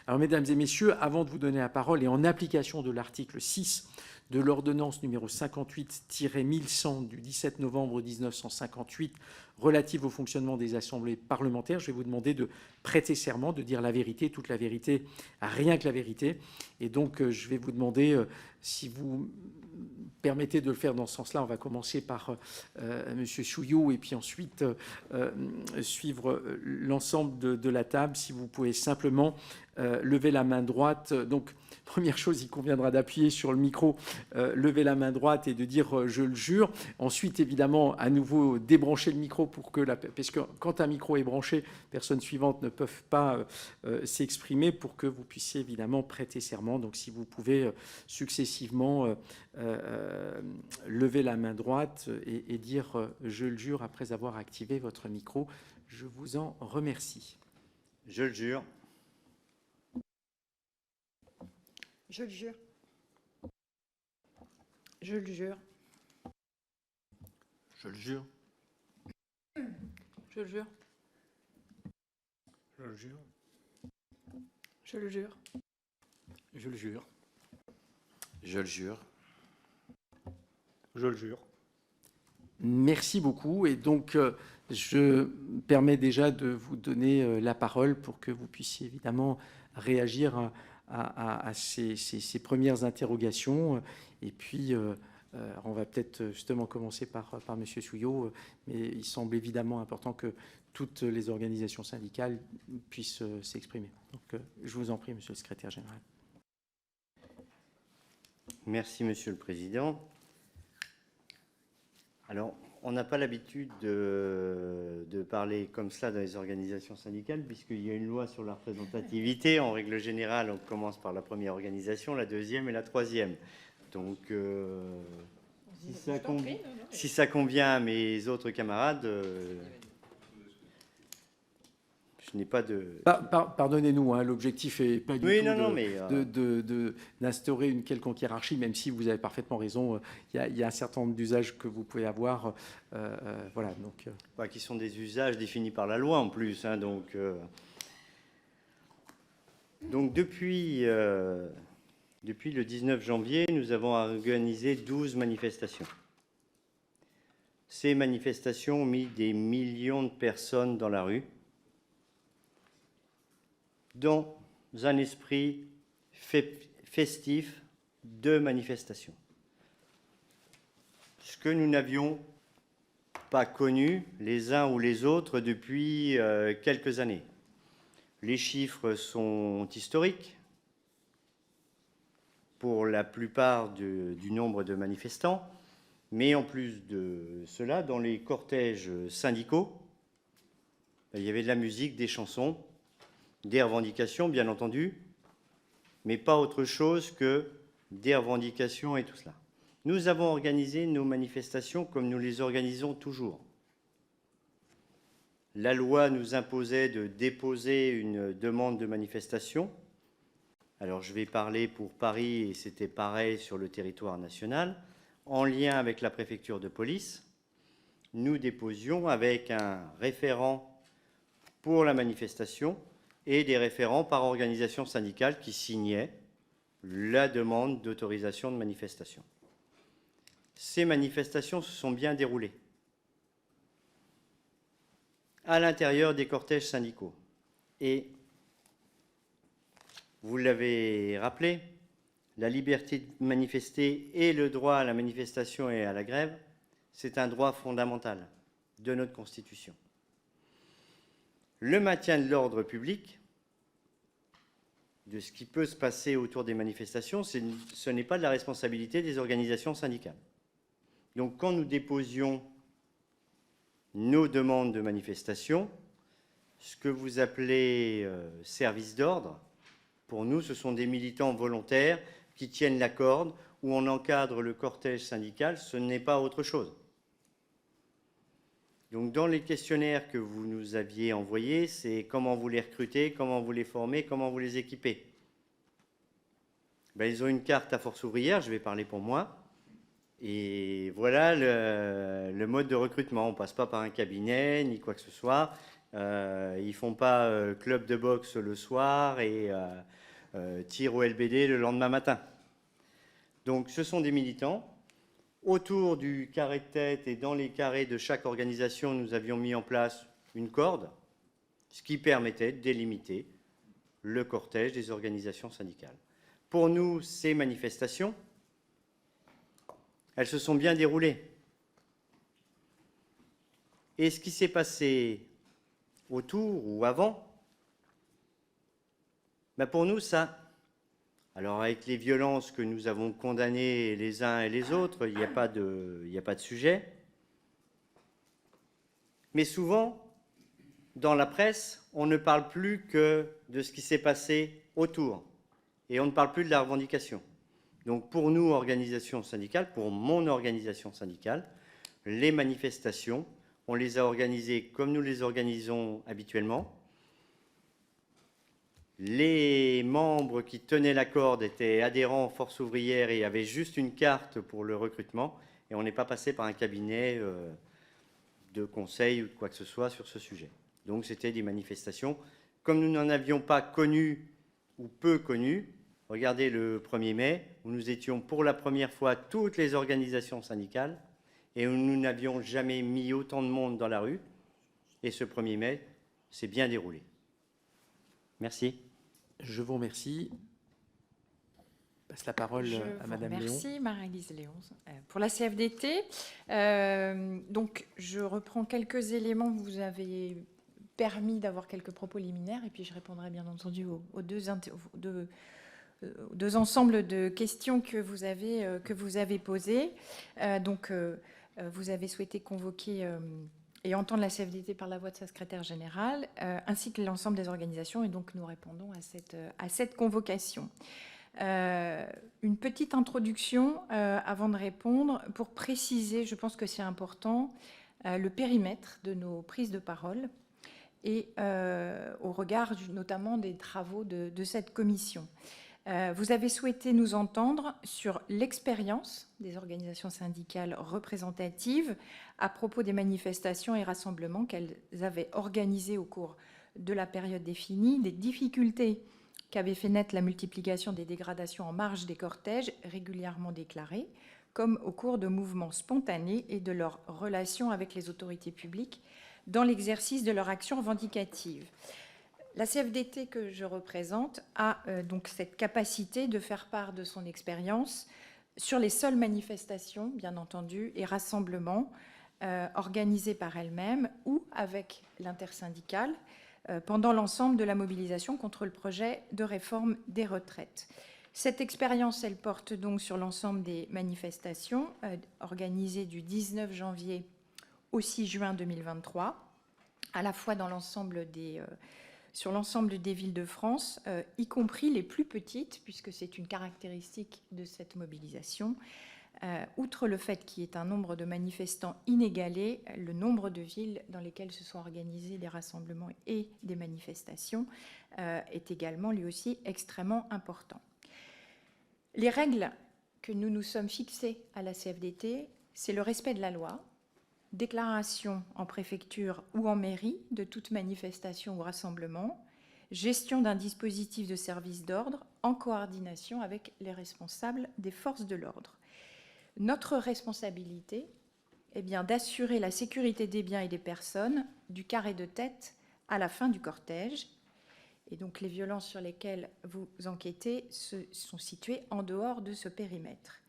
Alors, mesdames et messieurs, avant de vous donner la parole et en application de l'article 6 de l'ordonnance numéro 58-1100 du 17 novembre 1958 relative au fonctionnement des assemblées parlementaires, je vais vous demander de prêter serment, de dire la vérité, toute la vérité, rien que la vérité. Et donc, je vais vous demander, si vous permettez de le faire dans ce sens-là, on va commencer par M. Chouillot et puis ensuite suivre l'ensemble de la table. Si vous pouvez simplement lever la main droite. Donc, première chose, il conviendra d'appuyer sur le micro, lever la main droite et de dire « je le jure ». Ensuite, évidemment, à nouveau, débrancher le micro pour que parce que quand un micro est branché, personnes suivantes ne peuvent pas s'exprimer pour que vous puissiez évidemment prêter serment. Donc, si vous pouvez successivement lever la main droite et dire « je le jure » après avoir activé votre micro, je vous en remercie. Je le jure. Je le jure. Je le jure. Je le jure. Je le jure. Je le jure. Je le jure. Je le jure. Je le jure. Je le jure. Merci beaucoup. Et donc, je permets déjà de vous donner la parole pour que vous puissiez évidemment réagir à ces premières interrogations. Et puis, on va peut-être justement commencer par M. Souillot, mais il semble évidemment important que toutes les organisations syndicales puissent s'exprimer. Donc, je vous en prie, Monsieur le secrétaire général. Merci, Monsieur le Président. Alors, on n'a pas l'habitude de parler comme ça dans les organisations syndicales, puisqu'il y a une loi sur la représentativité. En règle générale, on commence par la première organisation, la deuxième et la troisième. Donc, si ça convient à mes autres camarades, je n'ai pas de... Pardonnez-nous, hein, l'objectif n'est pas du tout d'instaurer une quelconque hiérarchie, même si vous avez parfaitement raison. Il y a un certain nombre d'usages que vous pouvez avoir. Voilà, donc, qui sont des usages définis par la loi en plus. Hein, donc, depuis le 19 janvier, nous avons organisé 12 manifestations. Ces manifestations ont mis des millions de personnes dans la rue, dans un esprit festif de manifestation. Ce que nous n'avions pas connu les uns ou les autres depuis quelques années. Les chiffres sont historiques pour la plupart du nombre de manifestants, mais en plus de cela, dans les cortèges syndicaux, il y avait de la musique, des chansons, des revendications, bien entendu, mais pas autre chose que des revendications et tout cela. Nous avons organisé nos manifestations comme nous les organisons toujours. La loi nous imposait de déposer une demande de manifestation. Alors, je vais parler pour Paris, et c'était pareil sur le territoire national. En lien avec la préfecture de police, nous déposions avec un référent pour la manifestation et des référents par organisation syndicale qui signaient la demande d'autorisation de manifestation. Ces manifestations se sont bien déroulées à l'intérieur des cortèges syndicaux. Et vous l'avez rappelé, la liberté de manifester et le droit à la manifestation et à la grève, c'est un droit fondamental de notre Constitution. Le maintien de l'ordre public, de ce qui peut se passer autour des manifestations, ce n'est pas de la responsabilité des organisations syndicales. Donc, quand nous déposions nos demandes de manifestation, ce que vous appelez service d'ordre, pour nous, ce sont des militants volontaires qui tiennent la corde, où on encadre le cortège syndical, ce n'est pas autre chose. Donc, dans les questionnaires que vous nous aviez envoyés, c'est comment vous les recrutez, comment vous les formez, comment vous les équipez. Ben, ils ont une carte à Force ouvrière, je vais parler pour moi. Et voilà le mode de recrutement. On ne passe pas par un cabinet, ni quoi que ce soit. Ils ne font pas club de boxe le soir et tir au LBD le lendemain matin. Donc ce sont des militants. Autour du carré de tête et dans les carrés de chaque organisation, nous avions mis en place une corde, ce qui permettait de délimiter le cortège des organisations syndicales. Pour nous, ces manifestations, elles se sont bien déroulées. Et ce qui s'est passé autour ou avant, pour nous, ça... Alors avec les violences que nous avons condamnées les uns et les autres, il n'y a pas de sujet. Mais souvent, dans la presse, on ne parle plus que de ce qui s'est passé autour. Et on ne parle plus de la revendication. Donc pour nous, organisations syndicales, pour mon organisation syndicale, les manifestations, on les a organisées comme nous les organisons habituellement. Les membres qui tenaient la corde étaient adhérents Force ouvrière et avaient juste une carte pour le recrutement. Et on n'est pas passé par un cabinet de conseil ou quoi que ce soit sur ce sujet. Donc c'était des manifestations. Comme nous n'en avions pas connu ou peu connu, regardez le 1er mai, où nous étions pour la première fois toutes les organisations syndicales et où nous n'avions jamais mis autant de monde dans la rue. Et ce 1er mai s'est bien déroulé. Merci. Je vous remercie. Je passe la parole à Madame Léon. Merci, Marie-Lise Léon. Pour la CFDT, donc je reprends quelques éléments. Vous avez permis d'avoir quelques propos liminaires et puis je répondrai bien entendu aux deux ensembles de questions que vous avez posées. Vous avez souhaité convoquer et entendre la CFDT par la voix de sa secrétaire générale, ainsi que l'ensemble des organisations, et donc nous répondons à cette convocation. Une petite introduction avant de répondre, pour préciser, je pense que c'est important, le périmètre de nos prises de parole, et au regard notamment des travaux de cette commission. Vous avez souhaité nous entendre sur l'expérience des organisations syndicales représentatives à propos des manifestations et rassemblements qu'elles avaient organisés au cours de la période définie, des difficultés qu'avait fait naître la multiplication des dégradations en marge des cortèges régulièrement déclarés, comme au cours de mouvements spontanés et de leurs relations avec les autorités publiques dans l'exercice de leur action revendicative. La CFDT que je représente a donc cette capacité de faire part de son expérience sur les seules manifestations, bien entendu, et rassemblements organisés par elle-même ou avec l'intersyndicale pendant l'ensemble de la mobilisation contre le projet de réforme des retraites. Cette expérience, elle porte donc sur l'ensemble des manifestations organisées du 19 janvier au 6 juin 2023, à la fois dans sur l'ensemble des villes de France, y compris les plus petites, puisque c'est une caractéristique de cette mobilisation. Outre le fait qu'il y ait un nombre de manifestants inégalé, le nombre de villes dans lesquelles se sont organisés des rassemblements et des manifestations est également lui aussi extrêmement important. Les règles que nous nous sommes fixées à la CFDT, c'est le respect de la loi, déclaration en préfecture ou en mairie de toute manifestation ou rassemblement, gestion d'un dispositif de service d'ordre en coordination avec les responsables des forces de l'ordre. Notre responsabilité est bien d'assurer la sécurité des biens et des personnes du carré de tête à la fin du cortège. Et donc les violences sur lesquelles vous enquêtez sont situées en dehors de ce périmètre.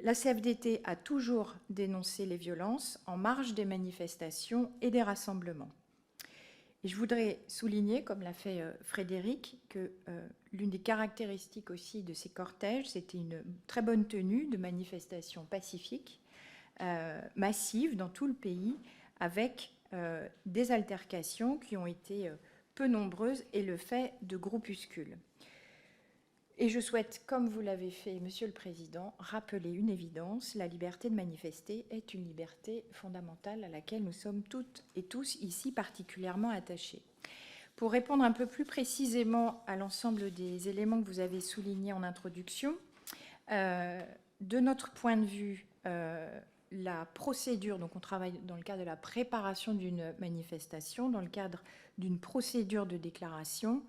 La CFDT a toujours dénoncé les violences en marge des manifestations et des rassemblements. Et je voudrais souligner, comme l'a fait Frédéric, que l'une des caractéristiques aussi de ces cortèges, c'était une très bonne tenue de manifestations pacifiques, massives dans tout le pays, avec des altercations qui ont été peu nombreuses et le fait de groupuscules. Et je souhaite, comme vous l'avez fait, Monsieur le Président, rappeler une évidence. La liberté de manifester est une liberté fondamentale à laquelle nous sommes toutes et tous ici particulièrement attachés. Pour répondre un peu plus précisément à l'ensemble des éléments que vous avez soulignés en introduction, de notre point de vue, la procédure, donc on travaille dans le cadre de la préparation d'une manifestation, dans le cadre d'une procédure de déclaration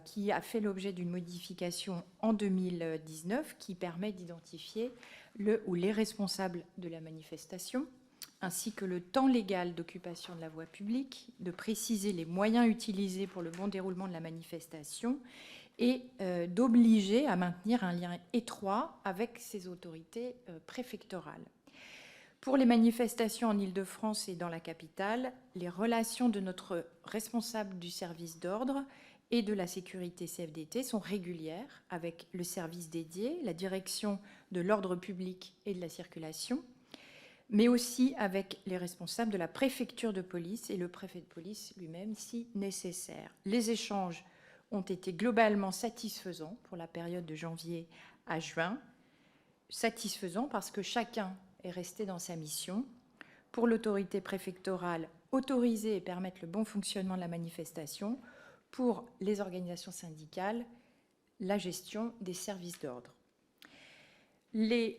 qui a fait l'objet d'une modification en 2019 qui permet d'identifier le ou les responsables de la manifestation, ainsi que le temps légal d'occupation de la voie publique, de préciser les moyens utilisés pour le bon déroulement de la manifestation et d'obliger à maintenir un lien étroit avec ces autorités préfectorales. Pour les manifestations en Île-de-France et dans la capitale, les relations de notre responsable du service d'ordre et de la sécurité CFDT sont régulières avec le service dédié, la direction de l'ordre public et de la circulation, mais aussi avec les responsables de la préfecture de police et le préfet de police lui-même si nécessaire. Les échanges ont été globalement satisfaisants pour la période de janvier à juin, satisfaisants parce que chacun est resté dans sa mission. Pour l'autorité préfectorale, autoriser et permettre le bon fonctionnement de la manifestation. Pour les organisations syndicales, la gestion des services d'ordre. Les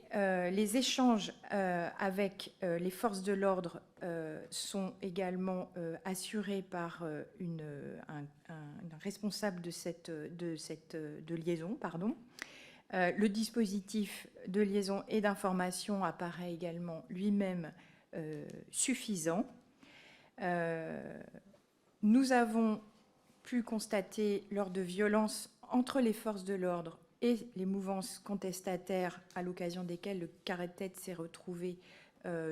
échanges avec les forces de l'ordre sont également assurés par un responsable de liaison. Le dispositif de liaison et d'information apparaît également lui-même suffisant. Nous avons pu constater lors de violences entre les forces de l'ordre et les mouvances contestataires à l'occasion desquelles le carré de tête s'est retrouvé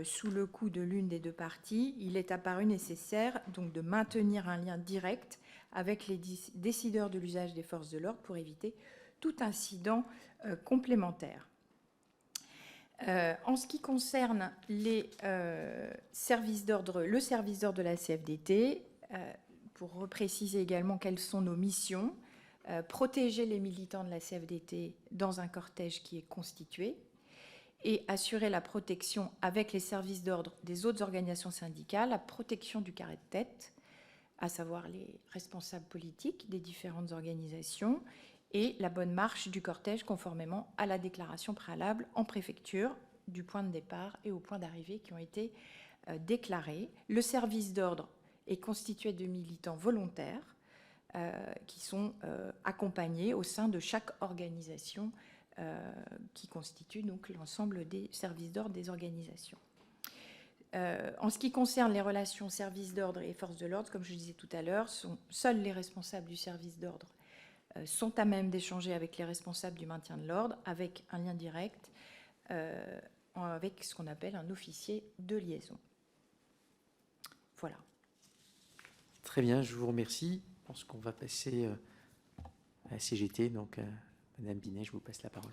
sous le coup de l'une des deux parties, il est apparu nécessaire donc de maintenir un lien direct avec les décideurs de l'usage des forces de l'ordre pour éviter tout incident complémentaire. En ce qui concerne les services d'ordre, le service d'ordre de la CFDT, pour repréciser également quelles sont nos missions, protéger les militants de la CFDT dans un cortège qui est constitué et assurer la protection avec les services d'ordre des autres organisations syndicales, la protection du carré de tête, à savoir les responsables politiques des différentes organisations, et la bonne marche du cortège conformément à la déclaration préalable en préfecture du point de départ et au point d'arrivée qui ont été déclarés. Le service d'ordre est constitué de militants volontaires qui sont accompagnés au sein de chaque organisation qui constitue donc l'ensemble des services d'ordre des organisations. En ce qui concerne les relations services d'ordre et forces de l'ordre, comme je disais tout à l'heure, seuls les responsables du service d'ordre sont à même d'échanger avec les responsables du maintien de l'ordre avec un lien direct avec ce qu'on appelle un officier de liaison. Voilà. Très bien, je vous remercie. Je pense qu'on va passer à la CGT. Donc, Madame Binet, je vous passe la parole.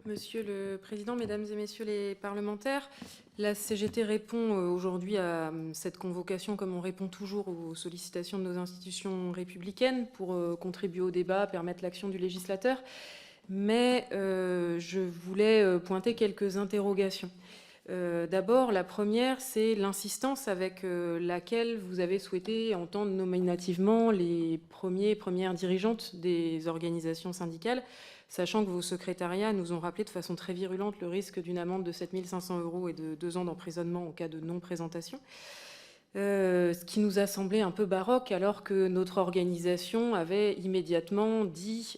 Monsieur le Président, Mesdames et Messieurs les parlementaires, la CGT répond aujourd'hui à cette convocation comme on répond toujours aux sollicitations de nos institutions républicaines pour contribuer au débat, permettre l'action du législateur. Mais je voulais pointer quelques interrogations. D'abord, la première, c'est l'insistance avec laquelle vous avez souhaité entendre nominativement les premières dirigeantes des organisations syndicales, sachant que vos secrétariats nous ont rappelé de façon très virulente le risque d'une amende de 7 500 € et de 2 ans d'emprisonnement en cas de non-présentation. Ce qui nous a semblé un peu baroque alors que notre organisation avait immédiatement dit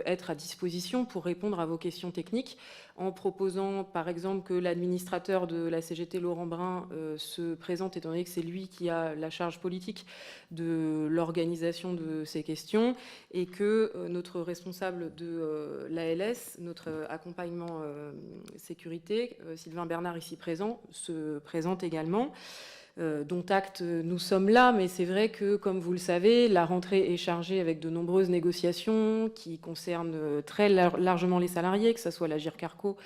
être à disposition pour répondre à vos questions techniques en proposant par exemple que l'administrateur de la CGT, Laurent Brun, se présente étant donné que c'est lui qui a la charge politique de l'organisation de ces questions et que notre responsable de l'ALS, notre accompagnement sécurité, Sylvain Bernard ici présent, se présente également. Dont acte, nous sommes là, mais c'est vrai que, comme vous le savez, la rentrée est chargée avec de nombreuses négociations qui concernent très largement les salariés, que ce soit la GIRC-ARCO,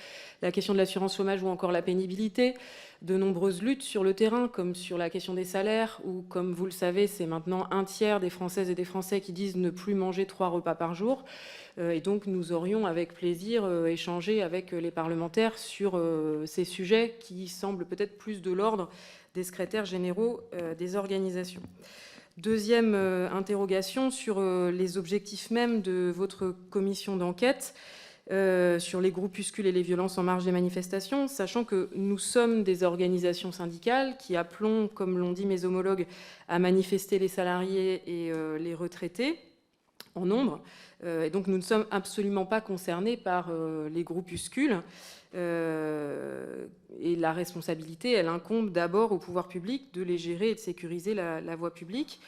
la question de l'assurance chômage ou encore la pénibilité, de nombreuses luttes sur le terrain, comme sur la question des salaires, où, comme vous le savez, c'est maintenant 1/3 des Françaises et des Français qui disent ne plus manger 3 repas par jour. Et donc, nous aurions avec plaisir échangé avec les parlementaires sur ces sujets qui semblent peut-être plus de l'ordre des secrétaires généraux des organisations. Deuxième interrogation sur les objectifs même de votre commission d'enquête. sur les groupuscules et les violences en marge des manifestations, sachant que nous sommes des organisations syndicales qui appelons, comme l'ont dit mes homologues, à manifester les salariés et les retraités en nombre. Et donc nous ne sommes absolument pas concernés par les groupuscules. Et la responsabilité, elle incombe d'abord au pouvoir public de les gérer et de sécuriser la voie publique.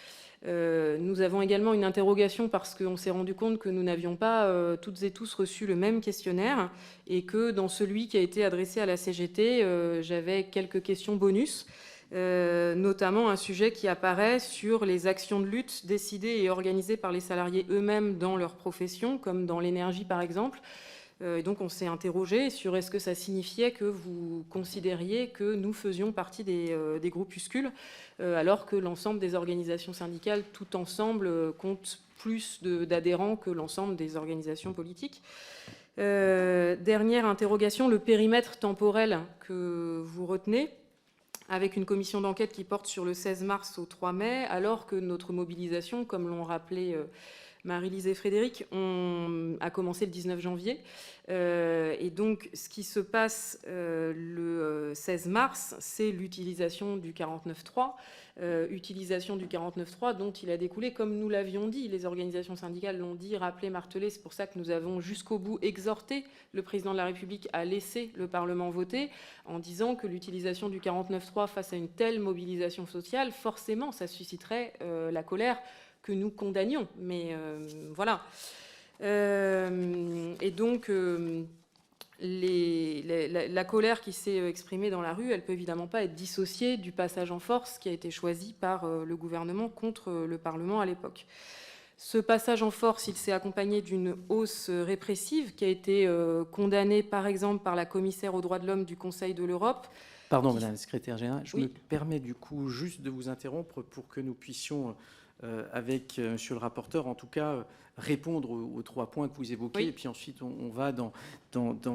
Nous avons également une interrogation parce qu'on s'est rendu compte que nous n'avions pas toutes et tous reçu le même questionnaire et que dans celui qui a été adressé à la CGT, j'avais quelques questions bonus, notamment un sujet qui apparaît sur les actions de lutte décidées et organisées par les salariés eux-mêmes dans leur profession, comme dans l'énergie par exemple. Et donc on s'est interrogé sur est-ce que ça signifiait que vous considériez que nous faisions partie des groupuscules, alors que l'ensemble des organisations syndicales, tout ensemble, compte plus d'adhérents que l'ensemble des organisations politiques. Dernière interrogation, le périmètre temporel que vous retenez, avec une commission d'enquête qui porte sur le 16 mars au 3 mai, alors que notre mobilisation, comme l'ont rappelé Marie-Lise et Frédéric, a commencé le 19 janvier. Et donc, ce qui se passe le 16 mars, c'est l'utilisation du 49.3, utilisation du 49.3 dont il a découlé, comme nous l'avions dit, les organisations syndicales l'ont dit, rappelé, martelé, c'est pour ça que nous avons jusqu'au bout exhorté le président de la République à laisser le Parlement voter, en disant que l'utilisation du 49.3 face à une telle mobilisation sociale, forcément, ça susciterait la colère que nous condamnions. Mais voilà. Et donc, la colère qui s'est exprimée dans la rue, elle peut évidemment pas être dissociée du passage en force qui a été choisi par le gouvernement contre le Parlement à l'époque. Ce passage en force, il s'est accompagné d'une hausse répressive qui a été condamnée, par exemple, par la commissaire aux droits de l'homme du Conseil de l'Europe. Pardon, Madame la Secrétaire Générale, je Oui. me permets du coup juste de vous interrompre pour que nous puissions, avec Monsieur le rapporteur, en tout cas, répondre aux 3 points que vous évoquez, Oui. et puis ensuite on va dans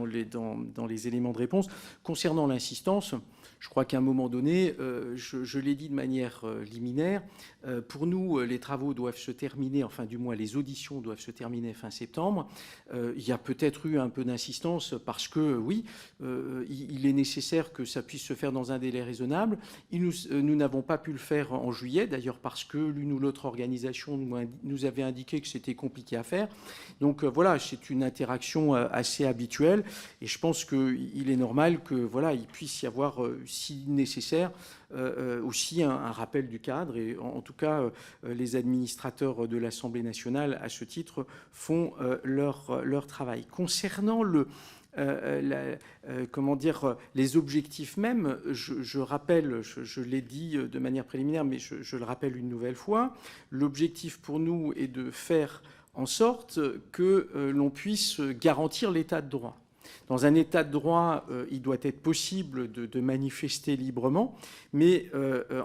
les éléments de réponse. Concernant l'insistance, je crois qu'à un moment donné, je l'ai dit de manière liminaire, pour nous, les travaux doivent se terminer, enfin du moins les auditions doivent se terminer fin septembre. Il y a peut-être eu un peu d'insistance parce que, oui, il est nécessaire que ça puisse se faire dans un délai raisonnable. Nous n'avons pas pu le faire en juillet, d'ailleurs parce que l'une ou l'autre organisation nous avait indiqué que c'était compliqué à faire. Donc voilà, c'est une interaction assez habituelle et je pense qu'il est normal que voilà, il puisse y avoir, si nécessaire, aussi un rappel du cadre. Et en tout cas, les administrateurs de l'Assemblée nationale, à ce titre, font leur travail. Concernant les objectifs même, je rappelle, je l'ai dit de manière préliminaire, mais je le rappelle une nouvelle fois, l'objectif pour nous est de faire en sorte que l'on puisse garantir l'état de droit. Dans un état de droit, il doit être possible de manifester librement, mais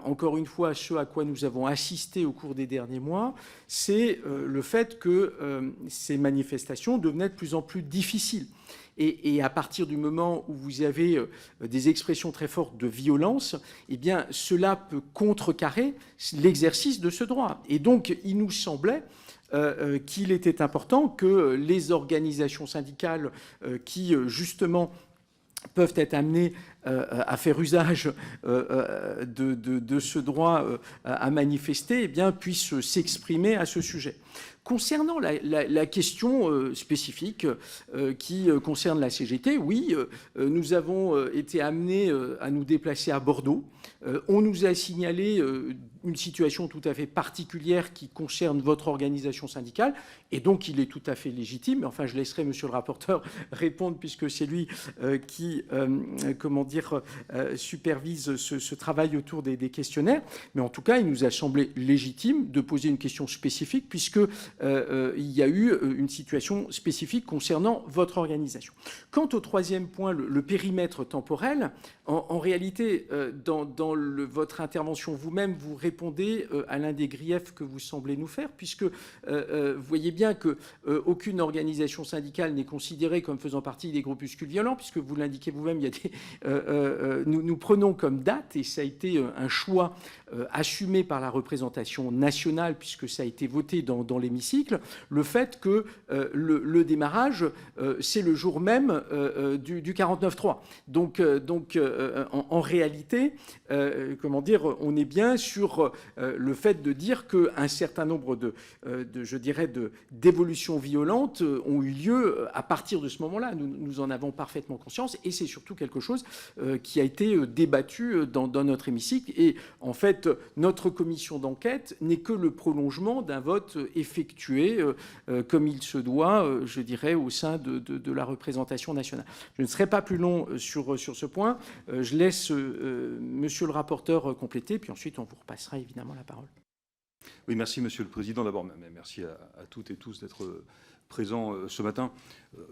encore une fois, ce à quoi nous avons assisté au cours des derniers mois, c'est le fait que ces manifestations devenaient de plus en plus difficiles. Et à partir du moment où vous avez des expressions très fortes de violence, eh bien, cela peut contrecarrer l'exercice de ce droit. Et donc, il nous semblait qu'il était important que les organisations syndicales qui, justement, peuvent être amenées à faire usage de ce droit à manifester, eh bien, puissent s'exprimer à ce sujet. Concernant la question spécifique qui concerne la CGT, oui, nous avons été amenés à nous déplacer à Bordeaux. On nous a signalé une situation tout à fait particulière qui concerne votre organisation syndicale, et donc il est tout à fait légitime. Enfin, je laisserai Monsieur le rapporteur répondre, puisque c'est lui qui, supervise ce travail autour des questionnaires. Mais en tout cas, il nous a semblé légitime de poser une question spécifique, puisque il y a eu une situation spécifique concernant votre organisation. Quant au 3e point, le périmètre temporel, en réalité, dans votre intervention vous-même, vous répondez répondez à l'un des griefs que vous semblez nous faire, puisque vous voyez bien qu'aucune organisation syndicale n'est considérée comme faisant partie des groupuscules violents, puisque vous l'indiquez vous-même, il y a nous prenons comme date, et ça a été un choix assumé par la représentation nationale, puisque ça a été voté dans l'hémicycle, le fait que le démarrage, c'est le jour même du 49.3. Donc en réalité, comment dire, on est bien sur le fait de dire qu'un certain nombre d'évolutions violentes ont eu lieu à partir de ce moment-là. Nous en avons parfaitement conscience, et c'est surtout quelque chose qui a été débattu dans notre hémicycle. Et en fait, notre commission d'enquête n'est que le prolongement d'un vote effectué comme il se doit, je dirais, au sein de la représentation nationale. Je ne serai pas plus long sur ce point. Je laisse monsieur le rapporteur compléter, puis ensuite on vous repassera évidemment la parole. Oui, merci Monsieur le Président. D'abord, merci à toutes et tous d'être présents ce matin.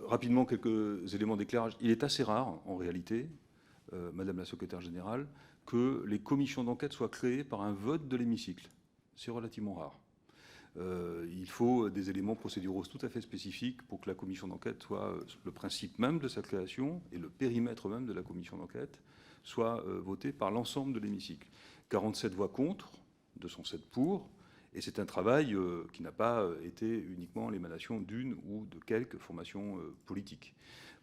Rapidement, quelques éléments d'éclairage. Il est assez rare, en réalité, Madame la Secrétaire Générale, que les commissions d'enquête soient créées par un vote de l'hémicycle. C'est relativement rare. Il faut des éléments procéduraux tout à fait spécifiques pour que la commission d'enquête soit, le principe même de sa création et le périmètre même de la commission d'enquête soit voté par l'ensemble de l'hémicycle. 47 voix contre, 207 pour, et c'est un travail qui n'a pas été uniquement l'émanation d'une ou de quelques formations politiques.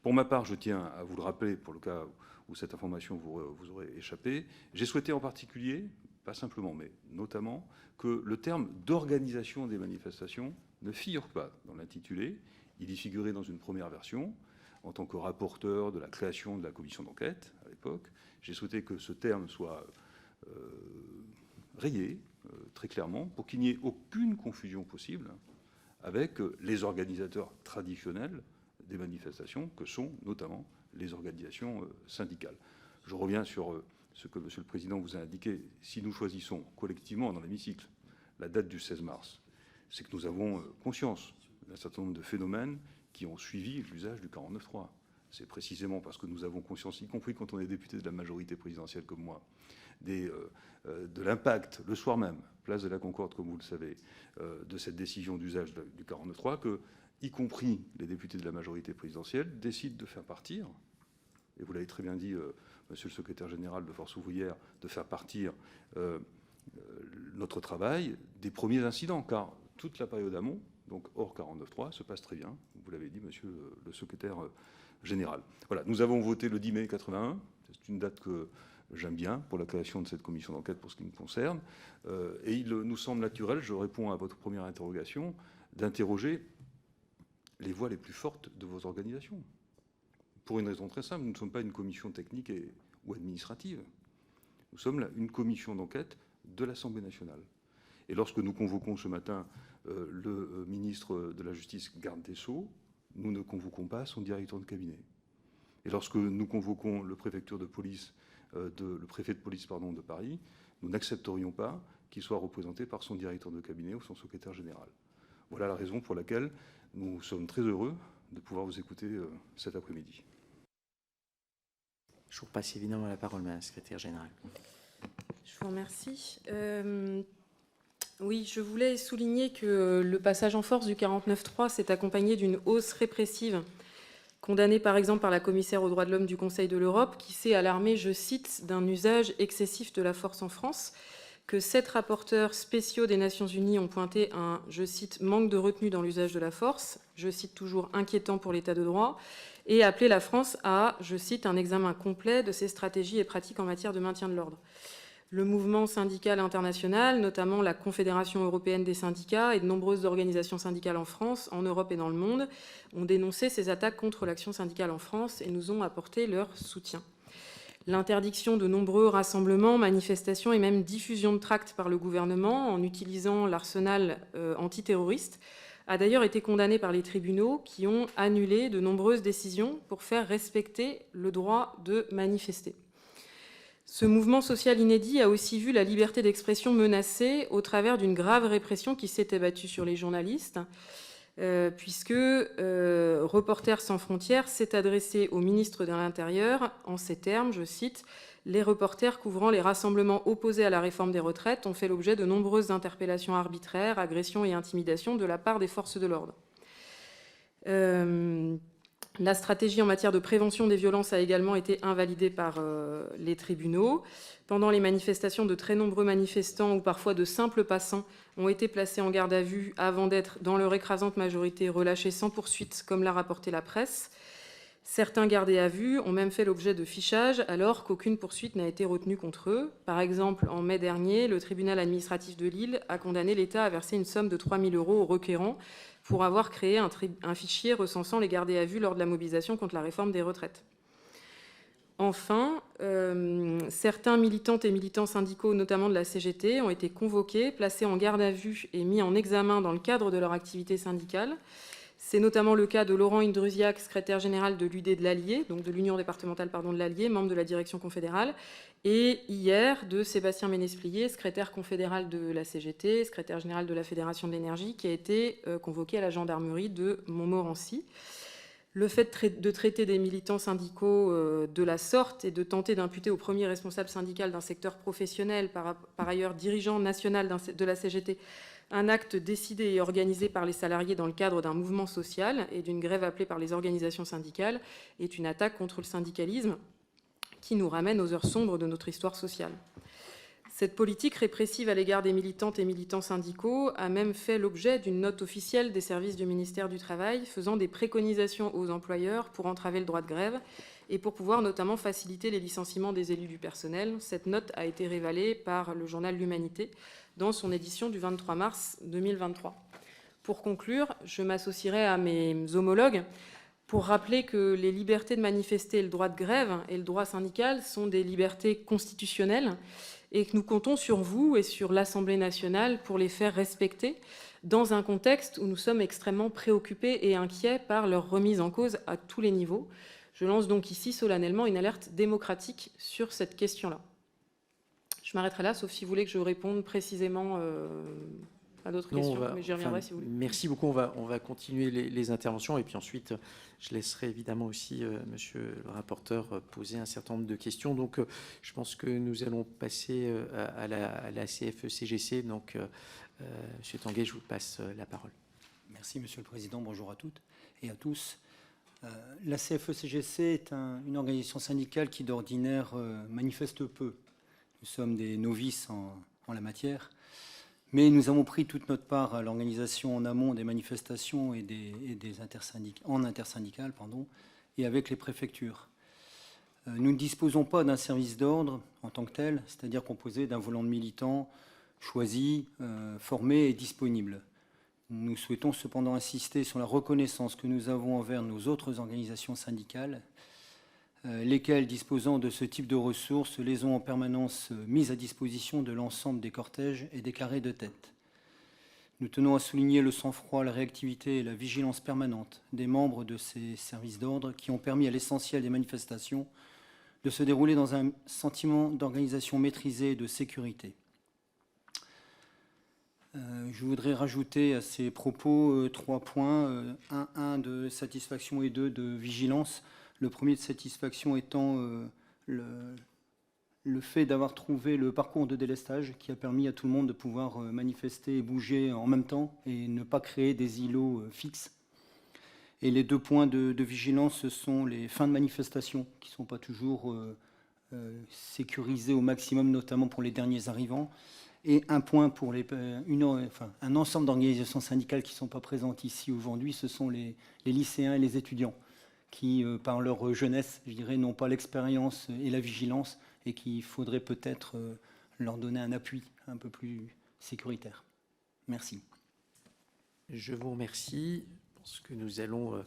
Pour ma part, je tiens à vous le rappeler, pour le cas où cette information vous aurait échappé, j'ai souhaité en particulier, pas simplement, mais notamment, que le terme d'organisation des manifestations ne figure pas dans l'intitulé. Il y figurait dans une première version, en tant que rapporteur de la création de la commission d'enquête, à l'époque. J'ai souhaité que ce terme soit rayé, très clairement, pour qu'il n'y ait aucune confusion possible avec les organisateurs traditionnels des manifestations, que sont notamment les organisations syndicales. Je reviens sur ce que Monsieur le Président vous a indiqué. Si nous choisissons collectivement dans l'hémicycle la date du 16 mars, c'est que nous avons conscience d'un certain nombre de phénomènes qui ont suivi l'usage du 49.3. C'est précisément parce que nous avons conscience, y compris quand on est député de la majorité présidentielle comme moi, de l'impact, le soir même, place de la Concorde, comme vous le savez, de cette décision d'usage du 49.3, que, y compris les députés de la majorité présidentielle, décident de faire partir, et vous l'avez très bien dit, Monsieur le Secrétaire Général de Force ouvrière, de faire partir notre travail des premiers incidents, car toute la période amont, donc hors 49.3, se passe très bien, vous l'avez dit, Monsieur le Secrétaire Général. Voilà, nous avons voté le 10 mai 81, c'est une date que j'aime bien pour la création de cette commission d'enquête pour ce qui me concerne, et il nous semble naturel, je réponds à votre première interrogation, d'interroger les voix les plus fortes de vos organisations. Pour une raison très simple, nous ne sommes pas une commission technique ou administrative. Nous sommes une commission d'enquête de l'Assemblée nationale. Et lorsque nous convoquons ce matin le ministre de la Justice, garde des Sceaux, nous ne convoquons pas son directeur de cabinet. Et lorsque nous convoquons le préfet de police de Paris, nous n'accepterions pas qu'il soit représenté par son directeur de cabinet ou son secrétaire général. Voilà la raison pour laquelle nous sommes très heureux de pouvoir vous écouter cet après-midi. Je vous repasse évidemment la parole, Madame la Secrétaire Générale. Je vous remercie. Oui, je voulais souligner que le passage en force du 49.3 s'est accompagné d'une hausse répressive, condamnée par exemple par la commissaire aux droits de l'homme du Conseil de l'Europe, qui s'est alarmée, je cite, d'un usage excessif de la force en France, que 7 rapporteurs spéciaux des Nations Unies ont pointé un, je cite, manque de retenue dans l'usage de la force, je cite toujours inquiétant pour l'état de droit, et appelé la France à, je cite, un examen complet de ses stratégies et pratiques en matière de maintien de l'ordre. Le mouvement syndical international, notamment la Confédération européenne des syndicats et de nombreuses organisations syndicales en France, en Europe et dans le monde, ont dénoncé ces attaques contre l'action syndicale en France et nous ont apporté leur soutien. L'interdiction de nombreux rassemblements, manifestations et même diffusion de tracts par le gouvernement en utilisant l'arsenal antiterroriste a d'ailleurs été condamnée par les tribunaux qui ont annulé de nombreuses décisions pour faire respecter le droit de manifester. Ce mouvement social inédit a aussi vu la liberté d'expression menacée au travers d'une grave répression qui s'est abattue sur les journalistes, puisque Reporters sans frontières s'est adressé au ministre de l'Intérieur en ces termes, je cite, « les reporters couvrant les rassemblements opposés à la réforme des retraites ont fait l'objet de nombreuses interpellations arbitraires, agressions et intimidations de la part des forces de l'ordre. La stratégie en matière de prévention des violences a également été invalidée par les tribunaux. Pendant les manifestations, de très nombreux manifestants ou parfois de simples passants ont été placés en garde à vue avant d'être, dans leur écrasante majorité, relâchés sans poursuite, comme l'a rapporté la presse. Certains gardés à vue ont même fait l'objet de fichage alors qu'aucune poursuite n'a été retenue contre eux. Par exemple, en mai dernier, le tribunal administratif de Lille a condamné l'État à verser une somme de 3 000 € au requérant pour avoir créé un fichier recensant les gardés à vue lors de la mobilisation contre la réforme des retraites. Enfin, certains militantes et militants syndicaux, notamment de la CGT, ont été convoqués, placés en garde à vue et mis en examen dans le cadre de leur activité syndicale. C'est notamment le cas de Laurent Indrusiac, secrétaire général de l'UD de l'Allier, donc de l'Union départementale de l'Allier, membre de la direction confédérale, et hier de Sébastien Ménesplier, secrétaire confédéral de la CGT, secrétaire général de la Fédération de l'énergie, qui a été convoqué à la gendarmerie de Montmorency. Le fait de traiter des militants syndicaux de la sorte et de tenter d'imputer au premier responsable syndical d'un secteur professionnel, par ailleurs dirigeant national de la CGT, un acte décidé et organisé par les salariés dans le cadre d'un mouvement social et d'une grève appelée par les organisations syndicales est une attaque contre le syndicalisme qui nous ramène aux heures sombres de notre histoire sociale. Cette politique répressive à l'égard des militantes et militants syndicaux a même fait l'objet d'une note officielle des services du ministère du Travail faisant des préconisations aux employeurs pour entraver le droit de grève et pour pouvoir notamment faciliter les licenciements des élus du personnel. Cette note a été révélée par le journal L'Humanité dans son édition du 23 mars 2023. Pour conclure, je m'associerai à mes homologues pour rappeler que les libertés de manifester, le droit de grève et le droit syndical sont des libertés constitutionnelles et que nous comptons sur vous et sur l'Assemblée nationale pour les faire respecter dans un contexte où nous sommes extrêmement préoccupés et inquiets par leur remise en cause à tous les niveaux. Je lance donc ici solennellement une alerte démocratique sur cette question-là. Je m'arrêterai là, sauf si vous voulez que je réponde précisément à d'autres questions, mais j'y reviendrai si vous voulez. Merci beaucoup. On va continuer les interventions et puis ensuite, je laisserai évidemment aussi monsieur le rapporteur poser un certain nombre de questions. Donc, je pense que nous allons passer à la CFE-CGC. Donc, monsieur Tanguay, je vous passe la parole. Merci, Monsieur le Président. Bonjour à toutes et à tous. La CFE-CGC est une organisation syndicale qui, d'ordinaire, manifeste peu. Nous sommes des novices en la matière, mais nous avons pris toute notre part à l'organisation en amont des manifestations et des intersyndical, et avec les préfectures. Nous ne disposons pas d'un service d'ordre en tant que tel, c'est-à-dire composé d'un volant de militants choisis, formés et disponibles. Nous souhaitons cependant insister sur la reconnaissance que nous avons envers nos autres organisations syndicales, lesquelles, disposant de ce type de ressources, les ont en permanence mises à disposition de l'ensemble des cortèges et des carrés de tête. Nous tenons à souligner le sang-froid, la réactivité et la vigilance permanente des membres de ces services d'ordre qui ont permis à l'essentiel des manifestations de se dérouler dans un sentiment d'organisation maîtrisée et de sécurité. Je voudrais rajouter à ces propos 3 points, un de satisfaction et 2 de vigilance. Le premier de satisfaction étant le fait d'avoir trouvé le parcours de délestage qui a permis à tout le monde de pouvoir manifester et bouger en même temps et ne pas créer des îlots fixes. Et les 2 points de vigilance, ce sont les fins de manifestation qui ne sont pas toujours sécurisées au maximum, notamment pour les derniers arrivants. Et un point pour un ensemble d'organisations syndicales qui ne sont pas présentes ici aujourd'hui, ce sont les lycéens et les étudiants qui, par leur jeunesse, je dirais, n'ont pas l'expérience et la vigilance et qu'il faudrait peut-être leur donner un appui un peu plus sécuritaire. Merci. Je vous remercie. Je pense que nous allons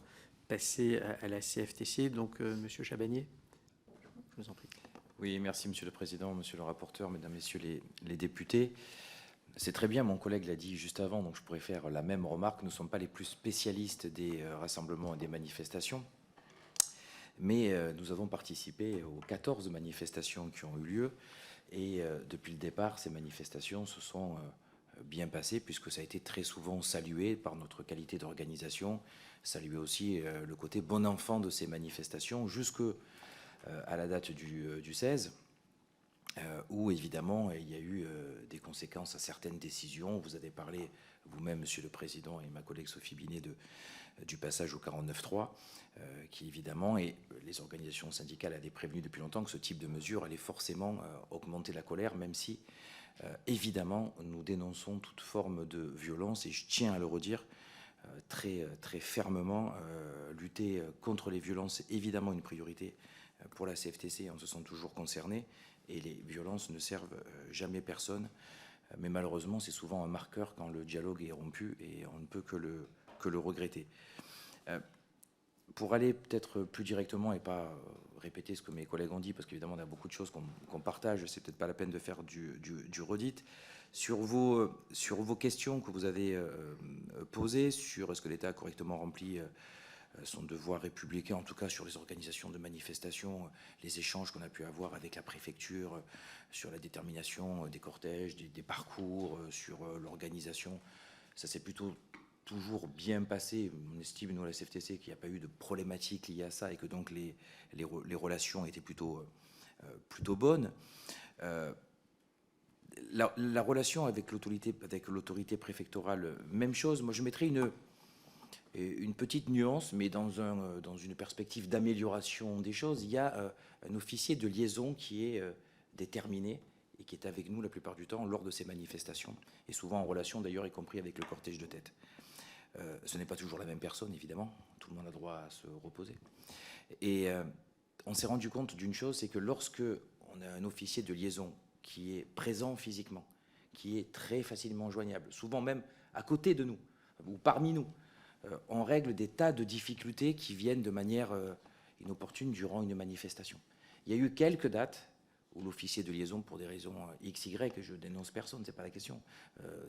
passer à la CFTC. Donc, monsieur Chabagnier, je vous en prie. Oui, merci Monsieur le Président, Monsieur le rapporteur, Mesdames, Messieurs les députés. C'est très bien, mon collègue l'a dit juste avant, donc je pourrais faire la même remarque. Nous ne sommes pas les plus spécialistes des rassemblements et des manifestations, mais nous avons participé aux 14 manifestations qui ont eu lieu. Et depuis le départ, ces manifestations se sont bien passées, puisque ça a été très souvent salué par notre qualité d'organisation, salué aussi le côté bon enfant de ces manifestations, jusque à la date du 16. où évidemment il y a eu des conséquences à certaines décisions. Vous avez parlé vous-même, Monsieur le Président, et ma collègue Sophie Binet, du passage au 49.3, qui évidemment, et les organisations syndicales avaient prévenu depuis longtemps que ce type de mesure allait forcément augmenter la colère, même si évidemment nous dénonçons toute forme de violence, et je tiens à le redire très, très fermement, lutter contre les violences est évidemment une priorité pour la CFTC, on se sent toujours concerné, et les violences ne servent jamais personne, mais malheureusement c'est souvent un marqueur quand le dialogue est rompu, et on ne peut que le regretter. Pour aller peut-être plus directement et pas répéter ce que mes collègues ont dit, parce qu'évidemment on a beaucoup de choses qu'on partage, c'est peut-être pas la peine de faire du redit. Sur vos questions que vous avez posées, sur est-ce que l'État a correctement rempli son devoir républicain, en tout cas sur les organisations de manifestations, les échanges qu'on a pu avoir avec la préfecture, sur la détermination des cortèges, des parcours, sur l'organisation, ça s'est plutôt toujours bien passé. On estime, nous, à la CFTC, qu'il n'y a pas eu de problématiques liées à ça et que donc les relations étaient plutôt bonnes. La relation avec l'autorité préfectorale, même chose. Moi, je mettrais une petite nuance, mais dans une perspective d'amélioration des choses. Il y a un officier de liaison qui est déterminé et qui est avec nous la plupart du temps lors de ces manifestations, et souvent en relation d'ailleurs, y compris avec le cortège de tête. Ce n'est pas toujours la même personne, évidemment. Tout le monde a droit à se reposer. Et on s'est rendu compte d'une chose, c'est que lorsque on a un officier de liaison qui est présent physiquement, qui est très facilement joignable, souvent même à côté de nous, ou parmi nous, on règle des tas de difficultés qui viennent de manière inopportune durant une manifestation. Il y a eu quelques dates où l'officier de liaison, pour des raisons XY, que je dénonce personne, c'est pas la question,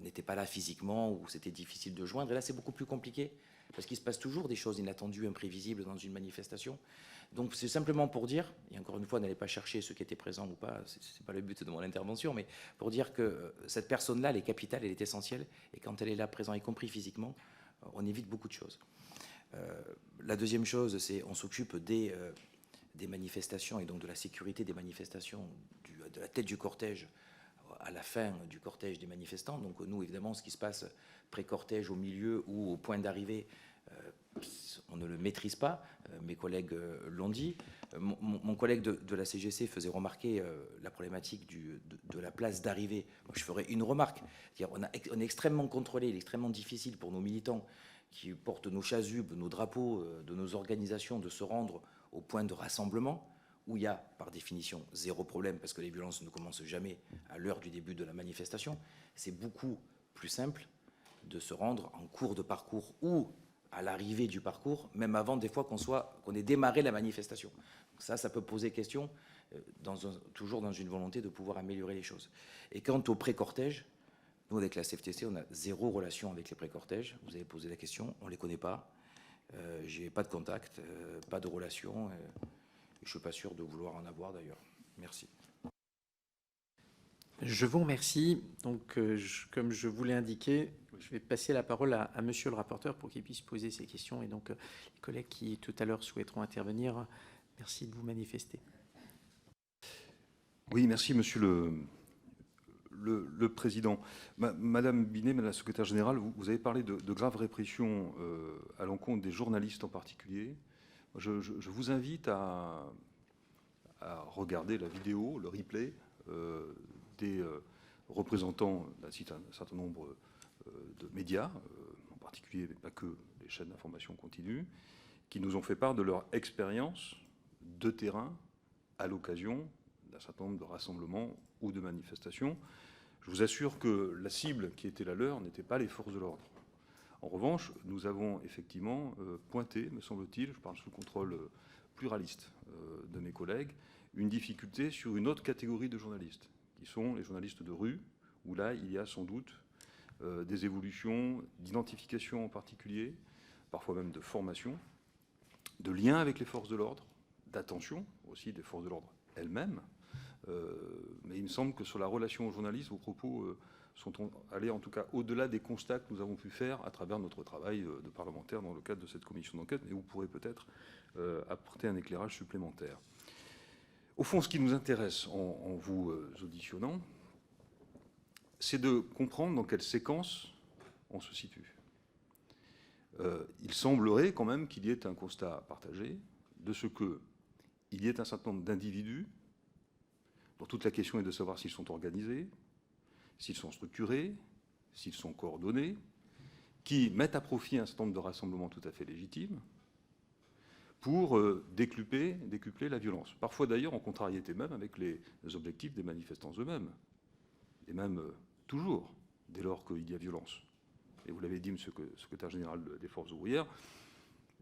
n'était pas là physiquement, ou c'était difficile de joindre. Et là, c'est beaucoup plus compliqué, parce qu'il se passe toujours des choses inattendues, imprévisibles dans une manifestation. Donc c'est simplement pour dire, et encore une fois, n'allez pas chercher ceux qui étaient présents ou pas, c'est pas le but de mon intervention, mais pour dire que cette personne-là, elle est capitale, elle est essentielle, et quand elle est là présente, y compris physiquement, on évite beaucoup de choses. La deuxième chose, c'est on s'occupe des manifestations et donc de la sécurité des manifestations, de la tête du cortège à la fin du cortège des manifestants. Donc nous, évidemment, ce qui se passe pré-cortège, au milieu ou au point d'arrivée, on ne le maîtrise pas. Mes collègues l'ont dit. Mon collègue de la CGC faisait remarquer la problématique de la place d'arrivée. Moi, je ferais une remarque. On est extrêmement contrôlé, il est extrêmement difficile pour nos militants qui portent nos chasubes, nos drapeaux de nos organisations de se rendre au point de rassemblement, où il y a, par définition, zéro problème, parce que les violences ne commencent jamais à l'heure du début de la manifestation. C'est beaucoup plus simple de se rendre en cours de parcours ou à l'arrivée du parcours, même avant des fois qu'on ait démarré la manifestation. Donc ça peut poser question, toujours dans une volonté de pouvoir améliorer les choses. Et quant au pré-cortège, nous, avec la CFTC, on a zéro relation avec les pré-cortèges. Vous avez posé la question, on ne les connaît pas. J'ai pas de contact, pas de relation. Je ne suis pas sûr de vouloir en avoir d'ailleurs. Merci. Je vous remercie. Donc, comme je vous l'ai indiqué, je vais passer la parole à monsieur le rapporteur pour qu'il puisse poser ses questions. Et donc, les collègues qui tout à l'heure souhaiteront intervenir, merci de vous manifester. Oui, merci Monsieur le Président. Madame Binet, Madame la Secrétaire Générale, vous avez parlé de graves répressions à l'encontre des journalistes en particulier. Je vous invite à regarder la vidéo, le replay des représentants d'un certain nombre de médias, en particulier, mais pas que les chaînes d'information continue, qui nous ont fait part de leur expérience de terrain à l'occasion d'un certain nombre de rassemblements ou de manifestations. Je vous assure que la cible qui était la leur n'était pas les forces de l'ordre. En revanche, nous avons effectivement pointé, me semble-t-il, je parle sous le contrôle pluraliste de mes collègues, une difficulté sur une autre catégorie de journalistes, qui sont les journalistes de rue, où là, il y a sans doute des évolutions d'identification en particulier, parfois même de formation, de lien avec les forces de l'ordre, d'attention aussi des forces de l'ordre elles-mêmes. Mais il me semble que sur la relation aux journalistes, vos propos sont allés en tout cas au-delà des constats que nous avons pu faire à travers notre travail de parlementaire dans le cadre de cette commission d'enquête, et vous pourrez peut-être apporter un éclairage supplémentaire. Au fond, ce qui nous intéresse en vous auditionnant, c'est de comprendre dans quelle séquence on se situe. Il semblerait quand même qu'il y ait un constat partagé de ce qu'il y ait un certain nombre d'individus dont toute la question est de savoir s'ils sont organisés, s'ils sont structurés, s'ils sont coordonnés, qui mettent à profit un certain nombre de rassemblements tout à fait légitimes pour décupler la violence. Parfois d'ailleurs en contrariété même avec les objectifs des manifestants eux-mêmes. Et même toujours, dès lors qu'il y a violence. Et vous l'avez dit, monsieur le secrétaire général des Forces ouvrières,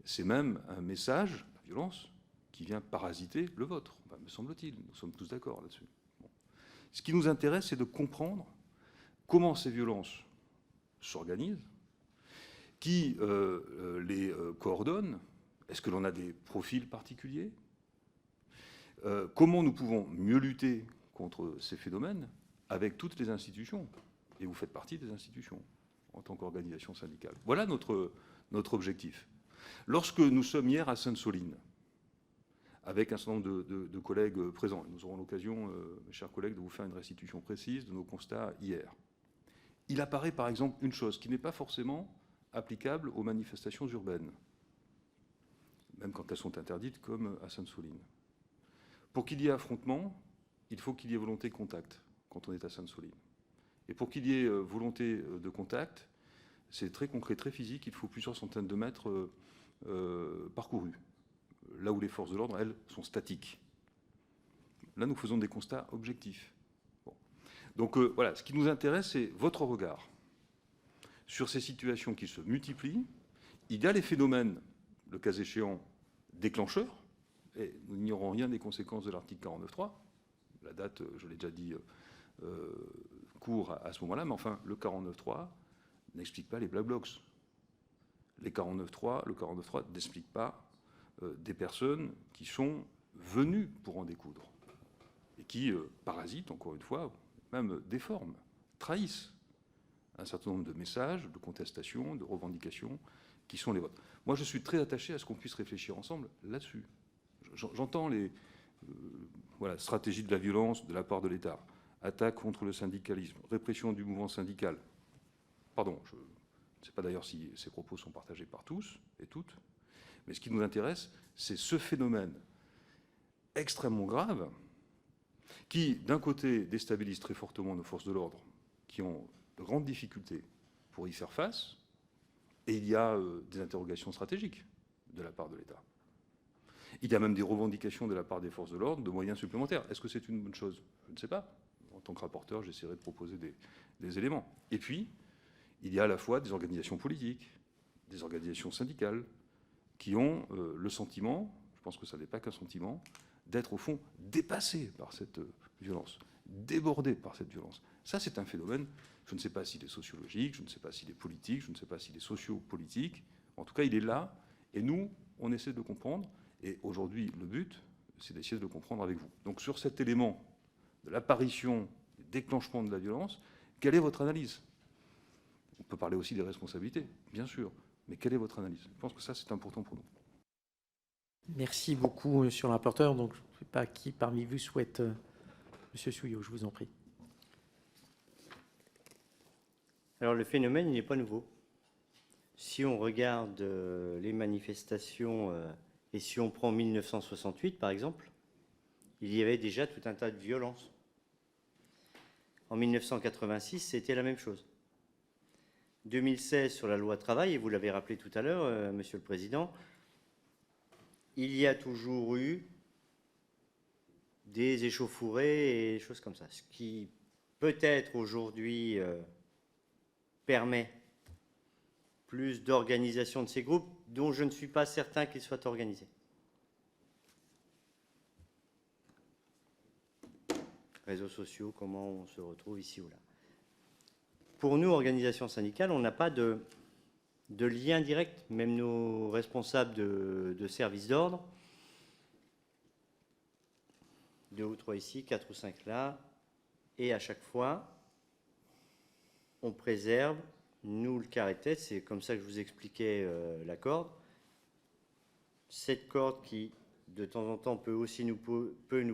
c'est même un message, la violence, qui vient parasiter le vôtre, me semble-t-il. Nous sommes tous d'accord là-dessus. Bon. Ce qui nous intéresse, c'est de comprendre comment ces violences s'organisent, qui les coordonne. Est-ce que l'on a des profils particuliers? Comment nous pouvons mieux lutter contre ces phénomènes avec toutes les institutions? Et vous faites partie des institutions en tant qu'organisation syndicale. Voilà notre objectif. Lorsque nous sommes hier à Sainte-Soline, avec un certain nombre de collègues présents, nous aurons l'occasion, mes chers collègues, de vous faire une restitution précise de nos constats hier. Il apparaît par exemple une chose qui n'est pas forcément applicable aux manifestations urbaines, même quand elles sont interdites, comme à Sainte-Soline. Pour qu'il y ait affrontement, il faut qu'il y ait volonté de contact quand on est à Sainte-Soline. Et pour qu'il y ait volonté de contact, c'est très concret, très physique, il faut plusieurs centaines de mètres parcourus, là où les forces de l'ordre, elles, sont statiques. Là, nous faisons des constats objectifs. Bon. Donc voilà, ce qui nous intéresse, c'est votre regard sur ces situations qui se multiplient. Il y a les phénomènes, le cas échéant, déclencheurs, et nous n'ignorons rien des conséquences de l'article 49.3. La date, je l'ai déjà dit, court à ce moment-là, mais enfin, le 49.3 n'explique pas les Black Blocs. Le 49.3 n'explique pas des personnes qui sont venues pour en découdre et qui parasitent, encore une fois, même déforment, trahissent un certain nombre de messages, de contestations, de revendications qui sont les vôtres. Moi, je suis très attaché à ce qu'on puisse réfléchir ensemble là-dessus. J'entends les stratégies de la violence de la part de l'État, attaque contre le syndicalisme, répression du mouvement syndical. Pardon, je ne sais pas d'ailleurs si ces propos sont partagés par tous et toutes, mais ce qui nous intéresse, c'est ce phénomène extrêmement grave qui, d'un côté, déstabilise très fortement nos forces de l'ordre, qui ont de grandes difficultés pour y faire face, et il y a des interrogations stratégiques de la part de l'État. Il y a même des revendications de la part des forces de l'ordre de moyens supplémentaires. Est-ce que c'est une bonne chose? Je ne sais pas. En tant que rapporteur, j'essaierai de proposer des éléments. Et puis, il y a à la fois des organisations politiques, des organisations syndicales, qui ont le sentiment, je pense que ça n'est pas qu'un sentiment, d'être au fond dépassés par cette violence, débordés par cette violence. Ça, c'est un phénomène, je ne sais pas s'il est sociologique, je ne sais pas s'il est politique, je ne sais pas s'il est sociopolitique. En tout cas, il est là, et nous, on essaie de comprendre. Et aujourd'hui, le but, c'est d'essayer de le comprendre avec vous. Donc sur cet élément de l'apparition, du déclenchement de la violence, quelle est votre analyse? On peut parler aussi des responsabilités, bien sûr, mais quelle est votre analyse? Je pense que ça, c'est important pour nous. Merci beaucoup, monsieur le rapporteur. Donc, je ne sais pas qui parmi vous souhaite... Monsieur Souillot, je vous en prie. Alors le phénomène, il n'est pas nouveau. Si on regarde les manifestations... Et si on prend 1968, par exemple, il y avait déjà tout un tas de violences. En 1986, c'était la même chose. 2016, sur la loi travail, et vous l'avez rappelé tout à l'heure, Monsieur le Président, il y a toujours eu des échauffourées et des choses comme ça. Ce qui, peut-être aujourd'hui, permet plus d'organisation de ces groupes, dont je ne suis pas certain qu'ils soient organisés. Réseaux sociaux, comment on se retrouve ici ou là. Pour nous, organisations syndicales, on n'a pas de lien direct, même nos responsables de services d'ordre, 2 ou 3 ici, 4 ou 5 là, et à chaque fois, on préserve. Nous, le carré-tête, c'est comme ça que je vous expliquais la corde. Cette corde qui de temps en temps, peut aussi nous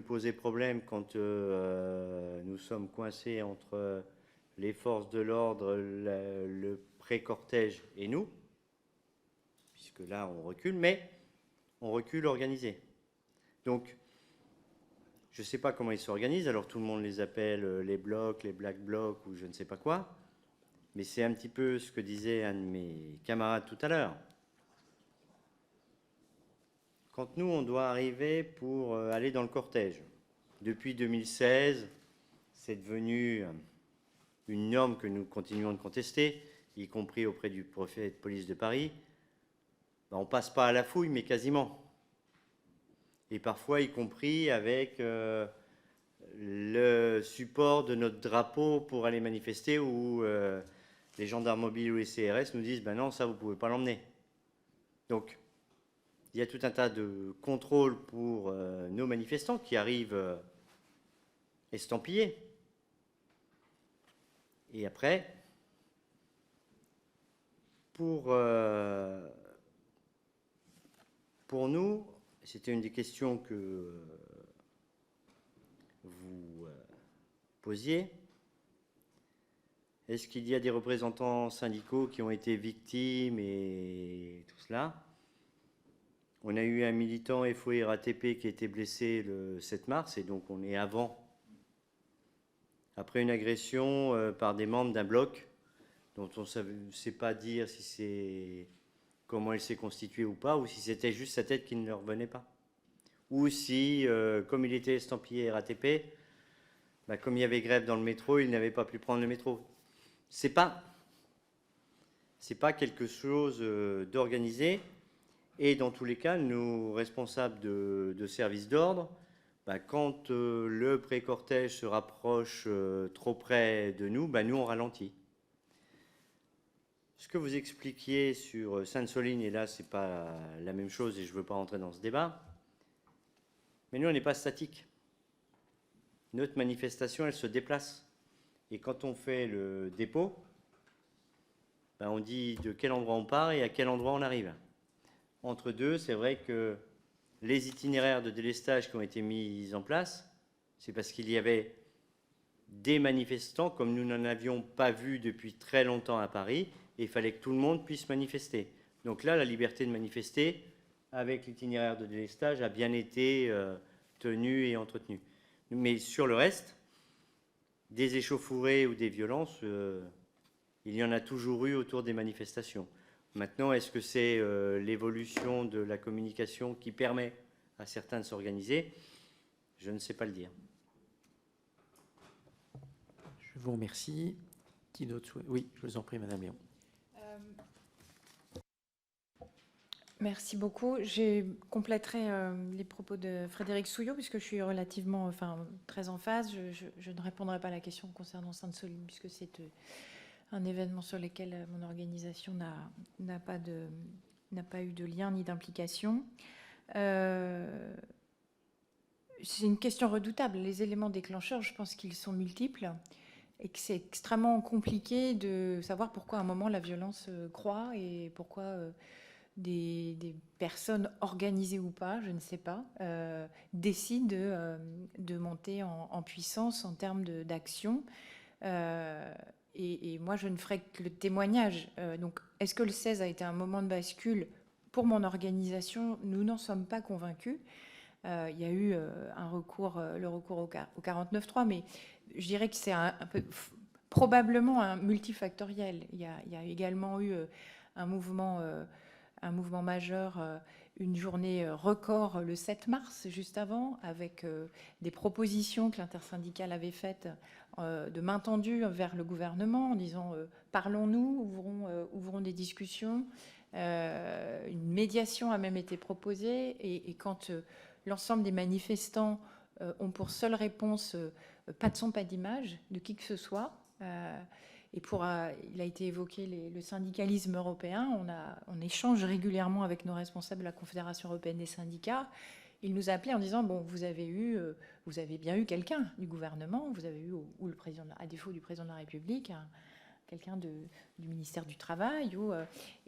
poser problème quand nous sommes coincés entre les forces de l'ordre, le pré-cortège et nous, puisque là, on recule, mais on recule organisé. Donc, je ne sais pas comment ils s'organisent, alors tout le monde les appelle les blocs, les black blocs ou je ne sais pas quoi, mais c'est un petit peu ce que disait un de mes camarades tout à l'heure. Quand nous, on doit arriver pour aller dans le cortège, depuis 2016, c'est devenu une norme que nous continuons de contester, y compris auprès du préfet de police de Paris. Ben, on ne passe pas à la fouille, mais quasiment. Et parfois, y compris avec le support de notre drapeau pour aller manifester, où les gendarmes mobiles ou les CRS nous disent ben non, ça, vous ne pouvez pas l'emmener. Donc, il y a tout un tas de contrôles pour nos manifestants qui arrivent estampillés. Et après, pour nous, c'était une des questions que vous posiez. Est-ce qu'il y a des représentants syndicaux qui ont été victimes et tout cela? On a eu un militant FO RATP qui a été blessé le 7 mars, et donc on est après une agression par des membres d'un bloc dont on ne sait pas dire si c'est comment elle s'est constituée ou pas, ou si c'était juste sa tête qui ne leur revenait pas. Ou si, comme il était estampillé RATP, bah, comme il y avait grève dans le métro, il n'avait pas pu prendre le métro. C'est pas quelque chose d'organisé. Et dans tous les cas, nos responsables de services d'ordre, bah, quand le pré-cortège se rapproche trop près de nous, bah, nous on ralentit. Ce que vous expliquiez sur Sainte-Soline, et là c'est pas la même chose et je ne veux pas rentrer dans ce débat, mais nous on n'est pas statique. Notre manifestation, elle se déplace. Et quand on fait le dépôt, bah, on dit de quel endroit on part et à quel endroit on arrive. Entre deux, c'est vrai que les itinéraires de délestage qui ont été mis en place, c'est parce qu'il y avait des manifestants, comme nous n'en avions pas vu depuis très longtemps à Paris, et il fallait que tout le monde puisse manifester. Donc là, la liberté de manifester, avec l'itinéraire de délestage, a bien été tenue et entretenue. Mais sur le reste, des échauffourées ou des violences, il y en a toujours eu autour des manifestations. Maintenant, est-ce que c'est l'évolution de la communication qui permet à certains de s'organiser? Je ne sais pas le dire. Je vous remercie. Qui d'autre souhaite? Oui, je vous en prie, Madame Léon. Merci beaucoup. Je compléterai les propos de Frédéric Souillot, puisque je suis relativement, très en phase. Je ne répondrai pas à la question concernant Sainte-Soline, puisque c'est un événement sur lequel mon organisation n'a pas eu de lien ni d'implication. C'est une question redoutable. Les éléments déclencheurs, je pense qu'ils sont multiples et que c'est extrêmement compliqué de savoir pourquoi à un moment la violence croît et pourquoi des personnes organisées ou pas, je ne sais pas, décident de monter en puissance en termes d'action. Et moi, je ne ferai que le témoignage. Donc, est-ce que le 16 a été un moment de bascule pour mon organisation? Nous n'en sommes pas convaincus. Il y a eu le recours au 49.3, mais je dirais que c'est un peu probablement un multifactoriel. Il y a également eu un mouvement majeur, une journée record le 7 mars, juste avant, avec des propositions que l'intersyndicale avait faites de main tendue vers le gouvernement en disant parlons-nous, ouvrons des discussions. Une médiation a même été proposée et quand l'ensemble des manifestants ont pour seule réponse pas de son, pas d'image de qui que ce soit, et il a été évoqué le syndicalisme européen. On échange régulièrement avec nos responsables de la Confédération européenne des syndicats. Ils nous appelaient en disant bon, vous avez bien eu quelqu'un du gouvernement, vous avez eu ou le président, à défaut du président de la République, quelqu'un du ministère du Travail,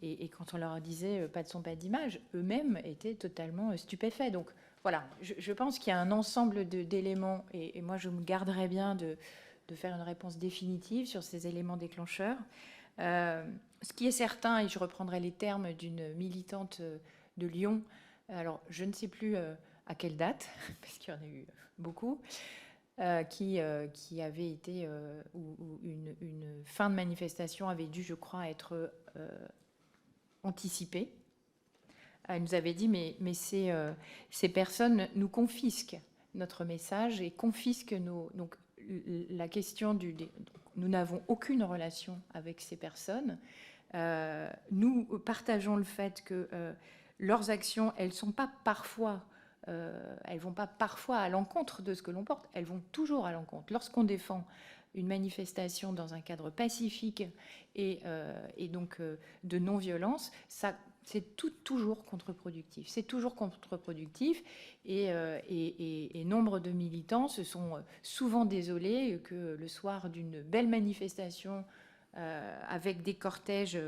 et quand on leur disait pas de son, pas d'image, eux-mêmes étaient totalement stupéfaits. Donc voilà, je pense qu'il y a un ensemble d'éléments, et moi je me garderais bien de faire une réponse définitive sur ces éléments déclencheurs. Ce qui est certain, et je reprendrai les termes d'une militante de Lyon, alors je ne sais plus à quelle date, parce qu'il y en a eu beaucoup, qui avait été, où une fin de manifestation avait dû, je crois, être anticipée. Elle nous avait dit, mais ces personnes nous confisquent notre message et confisquent nos... Donc la question nous n'avons aucune relation avec ces personnes. Nous partageons le fait que leurs actions, elles vont pas parfois à l'encontre de ce que l'on porte, elles vont toujours à l'encontre. Lorsqu'on défend une manifestation dans un cadre pacifique et donc de non-violence, ça, c'est toujours contre-productif. C'est toujours contre-productif et nombre de militants se sont souvent désolés que le soir d'une belle manifestation avec des cortèges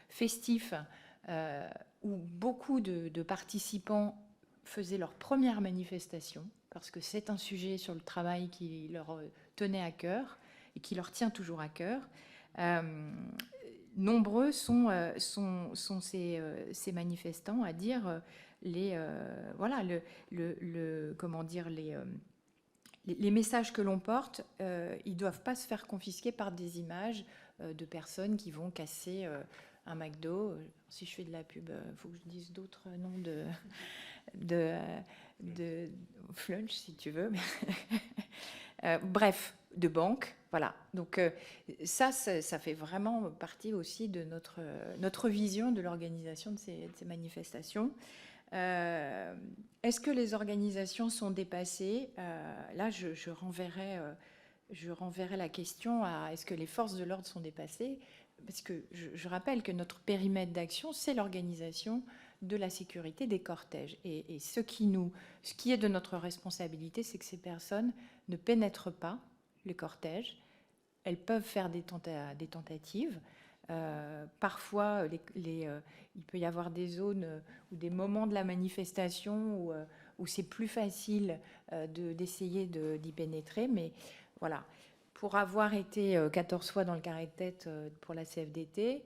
festifs où beaucoup de participants faisaient leur première manifestation, parce que c'est un sujet sur le travail qui leur tenait à cœur et qui leur tient toujours à cœur. Nombreux sont ces manifestants à dire voilà, comment dire, les messages que l'on porte, ils ne doivent pas se faire confisquer par des images de personnes qui vont casser un McDo. Si je fais de la pub, il faut que je dise d'autres noms de flunch, si tu veux. Bref, de banque. Voilà. Donc ça fait vraiment partie aussi de notre vision de l'organisation de ces manifestations. Est-ce que les organisations sont dépassées? Là, je renverrai la question à est-ce que les forces de l'ordre sont dépassées? Parce que je rappelle que notre périmètre d'action, c'est l'organisation de la sécurité des cortèges. Et ce qui est de notre responsabilité, c'est que ces personnes ne pénètrent pas les cortèges. Elles peuvent faire des tentatives. Parfois, il peut y avoir des zones ou des moments de la manifestation où c'est plus facile d'essayer d'y pénétrer. Mais voilà, pour avoir été 14 fois dans le carré de tête pour la CFDT,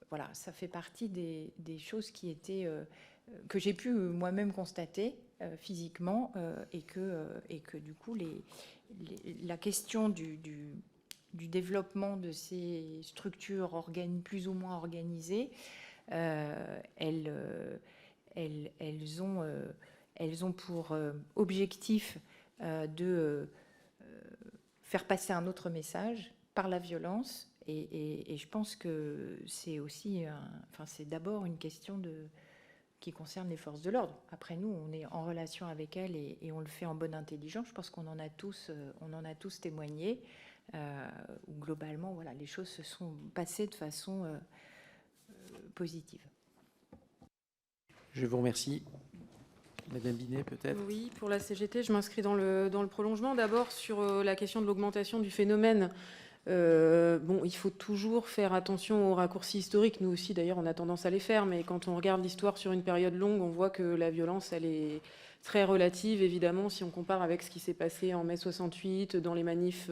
voilà, ça fait partie des choses qui étaient que j'ai pu moi-même constater physiquement et que du coup la question du développement de ces structures plus ou moins organisées, elles ont pour objectif de faire passer un autre message par la violence. Et je pense que c'est aussi, c'est d'abord une question qui concerne les forces de l'ordre. Après, nous, on est en relation avec elles et on le fait en bonne intelligence. Je pense qu'on en a tous témoigné. Où globalement, voilà, les choses se sont passées de façon positive. Je vous remercie. Madame Binet, peut-être. Oui, pour la CGT, je m'inscris dans le prolongement. D'abord, sur la question de l'augmentation du phénomène. Il faut toujours faire attention aux raccourcis historiques. Nous aussi, d'ailleurs, on a tendance à les faire. Mais quand on regarde l'histoire sur une période longue, on voit que la violence, elle est très relative, évidemment, si on compare avec ce qui s'est passé en mai 68, dans les manifs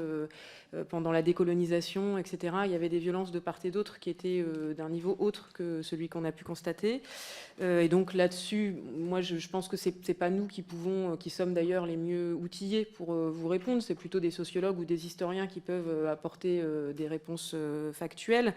pendant la décolonisation, etc. Il y avait des violences de part et d'autre qui étaient d'un niveau autre que celui qu'on a pu constater. Et donc là-dessus, moi, je pense que c'est pas nous qui sommes d'ailleurs les mieux outillés pour vous répondre. C'est plutôt des sociologues ou des historiens qui peuvent apporter des réponses factuelles.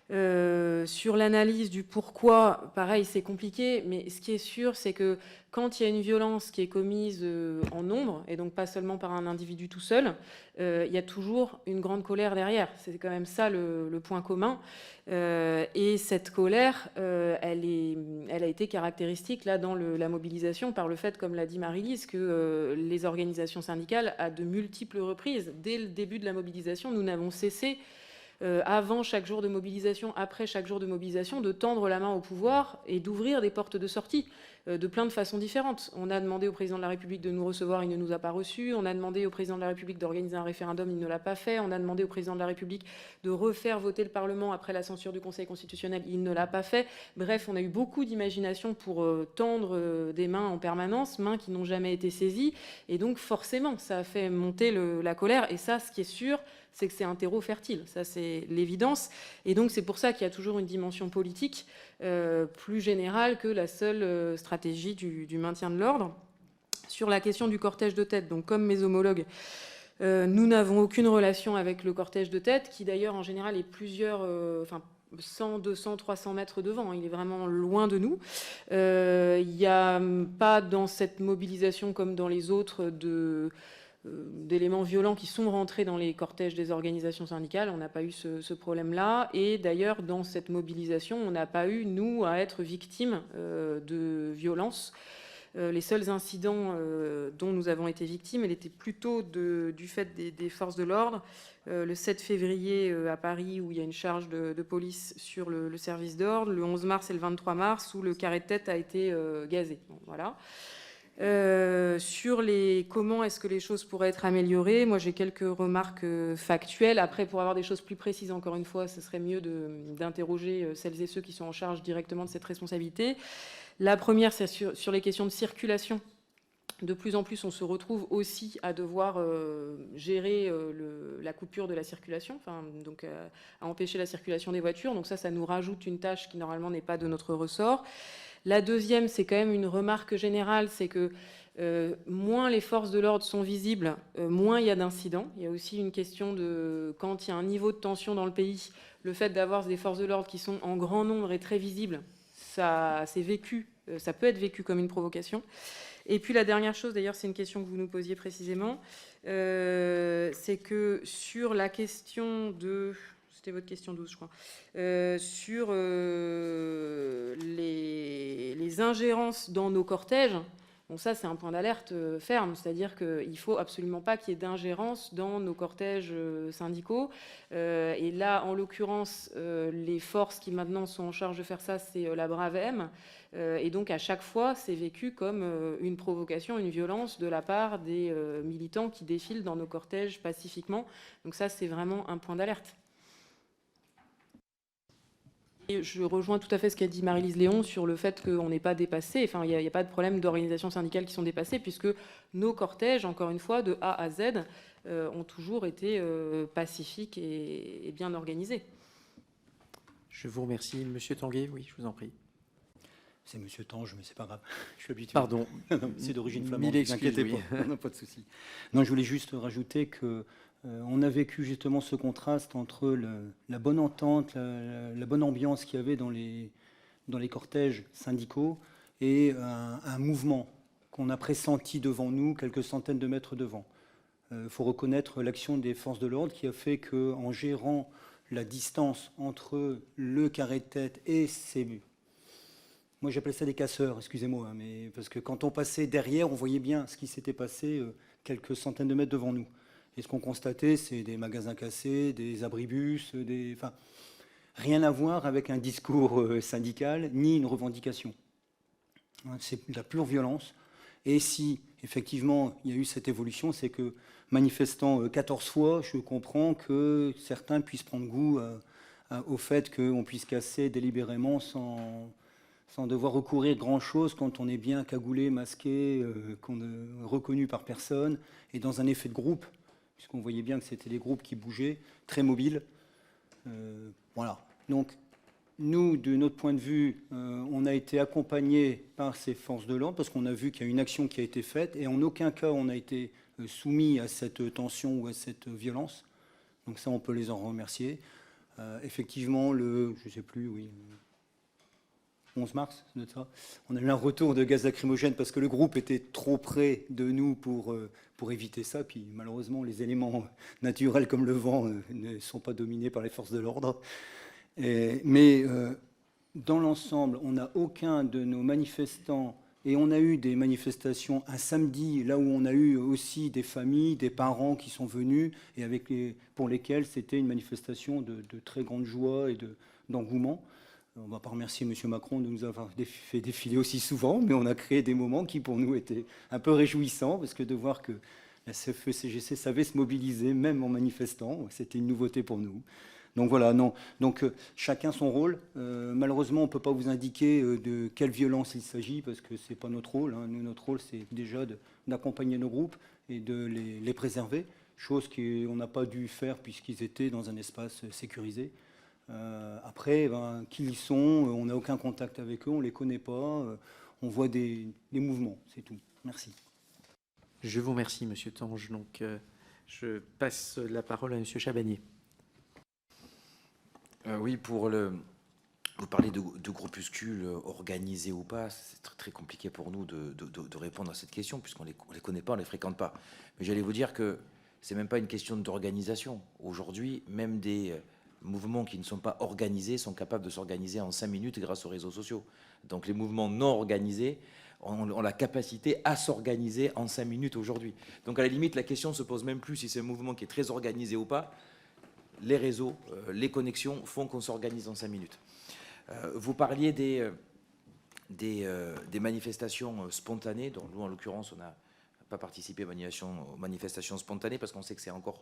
Sur l'analyse du pourquoi, pareil, c'est compliqué, mais ce qui est sûr, c'est que quand il y a une violence qui est commise en nombre, et donc pas seulement par un individu tout seul, il y a toujours une grande colère derrière. C'est quand même ça le point commun. Et cette colère, elle a été caractéristique là dans la mobilisation par le fait, comme l'a dit Marie-Lise, que les organisations syndicales, à de multiples reprises, dès le début de la mobilisation, nous n'avons cessé avant chaque jour de mobilisation, après chaque jour de mobilisation, de tendre la main au pouvoir et d'ouvrir des portes de sortie de plein de façons différentes. On a demandé au président de la République de nous recevoir, il ne nous a pas reçus. On a demandé au président de la République d'organiser un référendum, il ne l'a pas fait. On a demandé au président de la République de refaire voter le Parlement après la censure du Conseil constitutionnel, il ne l'a pas fait. Bref, on a eu beaucoup d'imagination pour tendre des mains en permanence, mains qui n'ont jamais été saisies. Et donc, forcément, ça a fait monter la colère. Et ça, ce qui est sûr, c'est que c'est un terreau fertile. Ça, c'est l'évidence. Et donc, c'est pour ça qu'il y a toujours une dimension politique plus générale que la seule stratégie du maintien de l'ordre. Sur la question du cortège de tête, donc comme mes homologues, nous n'avons aucune relation avec le cortège de tête, qui d'ailleurs, en général, est plusieurs... 100, 200, 300 mètres devant. Il est vraiment loin de nous. Il n'y a pas dans cette mobilisation, comme dans les autres, d'éléments violents qui sont rentrés dans les cortèges des organisations syndicales. On n'a pas eu ce problème-là. Et d'ailleurs, dans cette mobilisation, on n'a pas eu, nous, à être victimes de violences. Les seuls incidents dont nous avons été victimes, elle était plutôt du fait des forces de l'ordre. Le 7 février à Paris, où il y a une charge de police sur le service d'ordre. Le 11 mars et le 23 mars, où le carré de tête a été gazé. Bon, voilà. Sur comment est-ce que les choses pourraient être améliorées, moi j'ai quelques remarques factuelles. Après, pour avoir des choses plus précises, encore une fois, ce serait mieux d'interroger celles et ceux qui sont en charge directement de cette responsabilité. La première, c'est sur les questions de circulation. De plus en plus, on se retrouve aussi à devoir gérer la coupure de la circulation, donc à empêcher la circulation des voitures. Donc ça nous rajoute une tâche qui normalement n'est pas de notre ressort. La deuxième, c'est quand même une remarque générale, c'est que moins les forces de l'ordre sont visibles, moins il y a d'incidents. Il y a aussi une question de quand il y a un niveau de tension dans le pays, le fait d'avoir des forces de l'ordre qui sont en grand nombre et très visibles, ça peut être vécu comme une provocation. Et puis la dernière chose, d'ailleurs, c'est une question que vous nous posiez précisément, c'est que sur la question de... C'était votre question 12, je crois. Sur les ingérences dans nos cortèges, bon, ça, c'est un point d'alerte ferme. C'est-à-dire qu'il ne faut absolument pas qu'il y ait d'ingérence dans nos cortèges syndicaux. Et là, en l'occurrence, les forces qui maintenant sont en charge de faire ça, c'est la BRAVEM. Et donc, à chaque fois, c'est vécu comme une provocation, une violence de la part des militants qui défilent dans nos cortèges pacifiquement. Donc ça, c'est vraiment un point d'alerte. Et je rejoins tout à fait ce qu'a dit Marie-Lise Léon sur le fait qu'on n'est pas dépassé. Enfin, il n'y a pas de problème d'organisations syndicales qui sont dépassées, puisque nos cortèges, encore une fois, de A à Z, ont toujours été pacifiques et bien organisés. Je vous remercie. Monsieur Tanguay, oui, je vous en prie. C'est Monsieur Tange, mais c'est pas grave. Je suis habitué. Pardon. C'est d'origine flamande. Mille Ne vous inquiétez excuses, pas. Non, pas de souci. Non, je voulais juste rajouter que on a vécu justement ce contraste entre la bonne entente, la bonne ambiance qu'il y avait dans les cortèges syndicaux et un mouvement qu'on a pressenti devant nous, quelques centaines de mètres devant. Il faut reconnaître l'action des forces de l'ordre qui a fait qu'en gérant la distance entre le carré de tête et ses... Moi, j'appelle ça des casseurs, excusez-moi, mais parce que quand on passait derrière, on voyait bien ce qui s'était passé quelques centaines de mètres devant nous. Et ce qu'on constatait, c'est des magasins cassés, des abribus, enfin, rien à voir avec un discours syndical ni une revendication. C'est de la pure violence. Et si, effectivement, il y a eu cette évolution, c'est que, manifestant 14 fois, je comprends que certains puissent prendre goût au fait qu'on puisse casser délibérément sans devoir recourir grand-chose quand on est bien cagoulé, masqué, qu'on est reconnu par personne, et dans un effet de groupe, puisqu'on voyait bien que c'était des groupes qui bougeaient, très mobiles. Voilà. Donc, nous, de notre point de vue, on a été accompagnés par ces forces de l'ordre, parce qu'on a vu qu'il y a une action qui a été faite, et en aucun cas on a été soumis à cette tension ou à cette violence. Donc ça, on peut les en remercier. Effectivement, je ne sais plus, oui... 11 mars, c'est ça. On a eu un retour de gaz lacrymogène parce que le groupe était trop près de nous pour éviter ça. Puis malheureusement, les éléments naturels comme le vent ne sont pas dominés par les forces de l'ordre. Mais dans l'ensemble, on n'a aucun de nos manifestants Et on a eu des manifestations un samedi, là où on a eu aussi des familles, des parents qui sont venus, et pour lesquels c'était une manifestation de très grande joie et d'engouement. On ne va pas remercier M. Macron de nous avoir fait défiler aussi souvent, mais on a créé des moments qui, pour nous, étaient un peu réjouissants, parce que de voir que la CFE-CGC savait se mobiliser, même en manifestant, c'était une nouveauté pour nous. Donc voilà, non. Donc chacun son rôle. Malheureusement, on ne peut pas vous indiquer de quelle violence il s'agit, parce que ce n'est pas notre rôle. Nous, notre rôle, c'est déjà d'accompagner nos groupes et de les préserver, chose qu'on n'a pas dû faire puisqu'ils étaient dans un espace sécurisé. Après, qui ils sont, on n'a aucun contact avec eux, on ne les connaît pas, on voit des mouvements, c'est tout. Merci. Je vous remercie, Monsieur Tange. Donc, je passe la parole à Monsieur Chabagnier. Oui, vous parlez de groupuscules organisés ou pas, c'est très compliqué pour nous de répondre à cette question, puisqu'on ne les connaît pas, on ne les fréquente pas. Mais j'allais vous dire que ce n'est même pas une question d'organisation. Aujourd'hui, même des mouvements qui ne sont pas organisés sont capables de s'organiser en 5 minutes grâce aux réseaux sociaux. Donc les mouvements non organisés ont la capacité à s'organiser en 5 minutes aujourd'hui. Donc à la limite, la question ne se pose même plus si c'est un mouvement qui est très organisé ou pas. Les réseaux, les connexions font qu'on s'organise en 5 minutes. Vous parliez des manifestations spontanées, dont nous, en l'occurrence, on n'a pas participé aux manifestations spontanées parce qu'on sait que c'est encore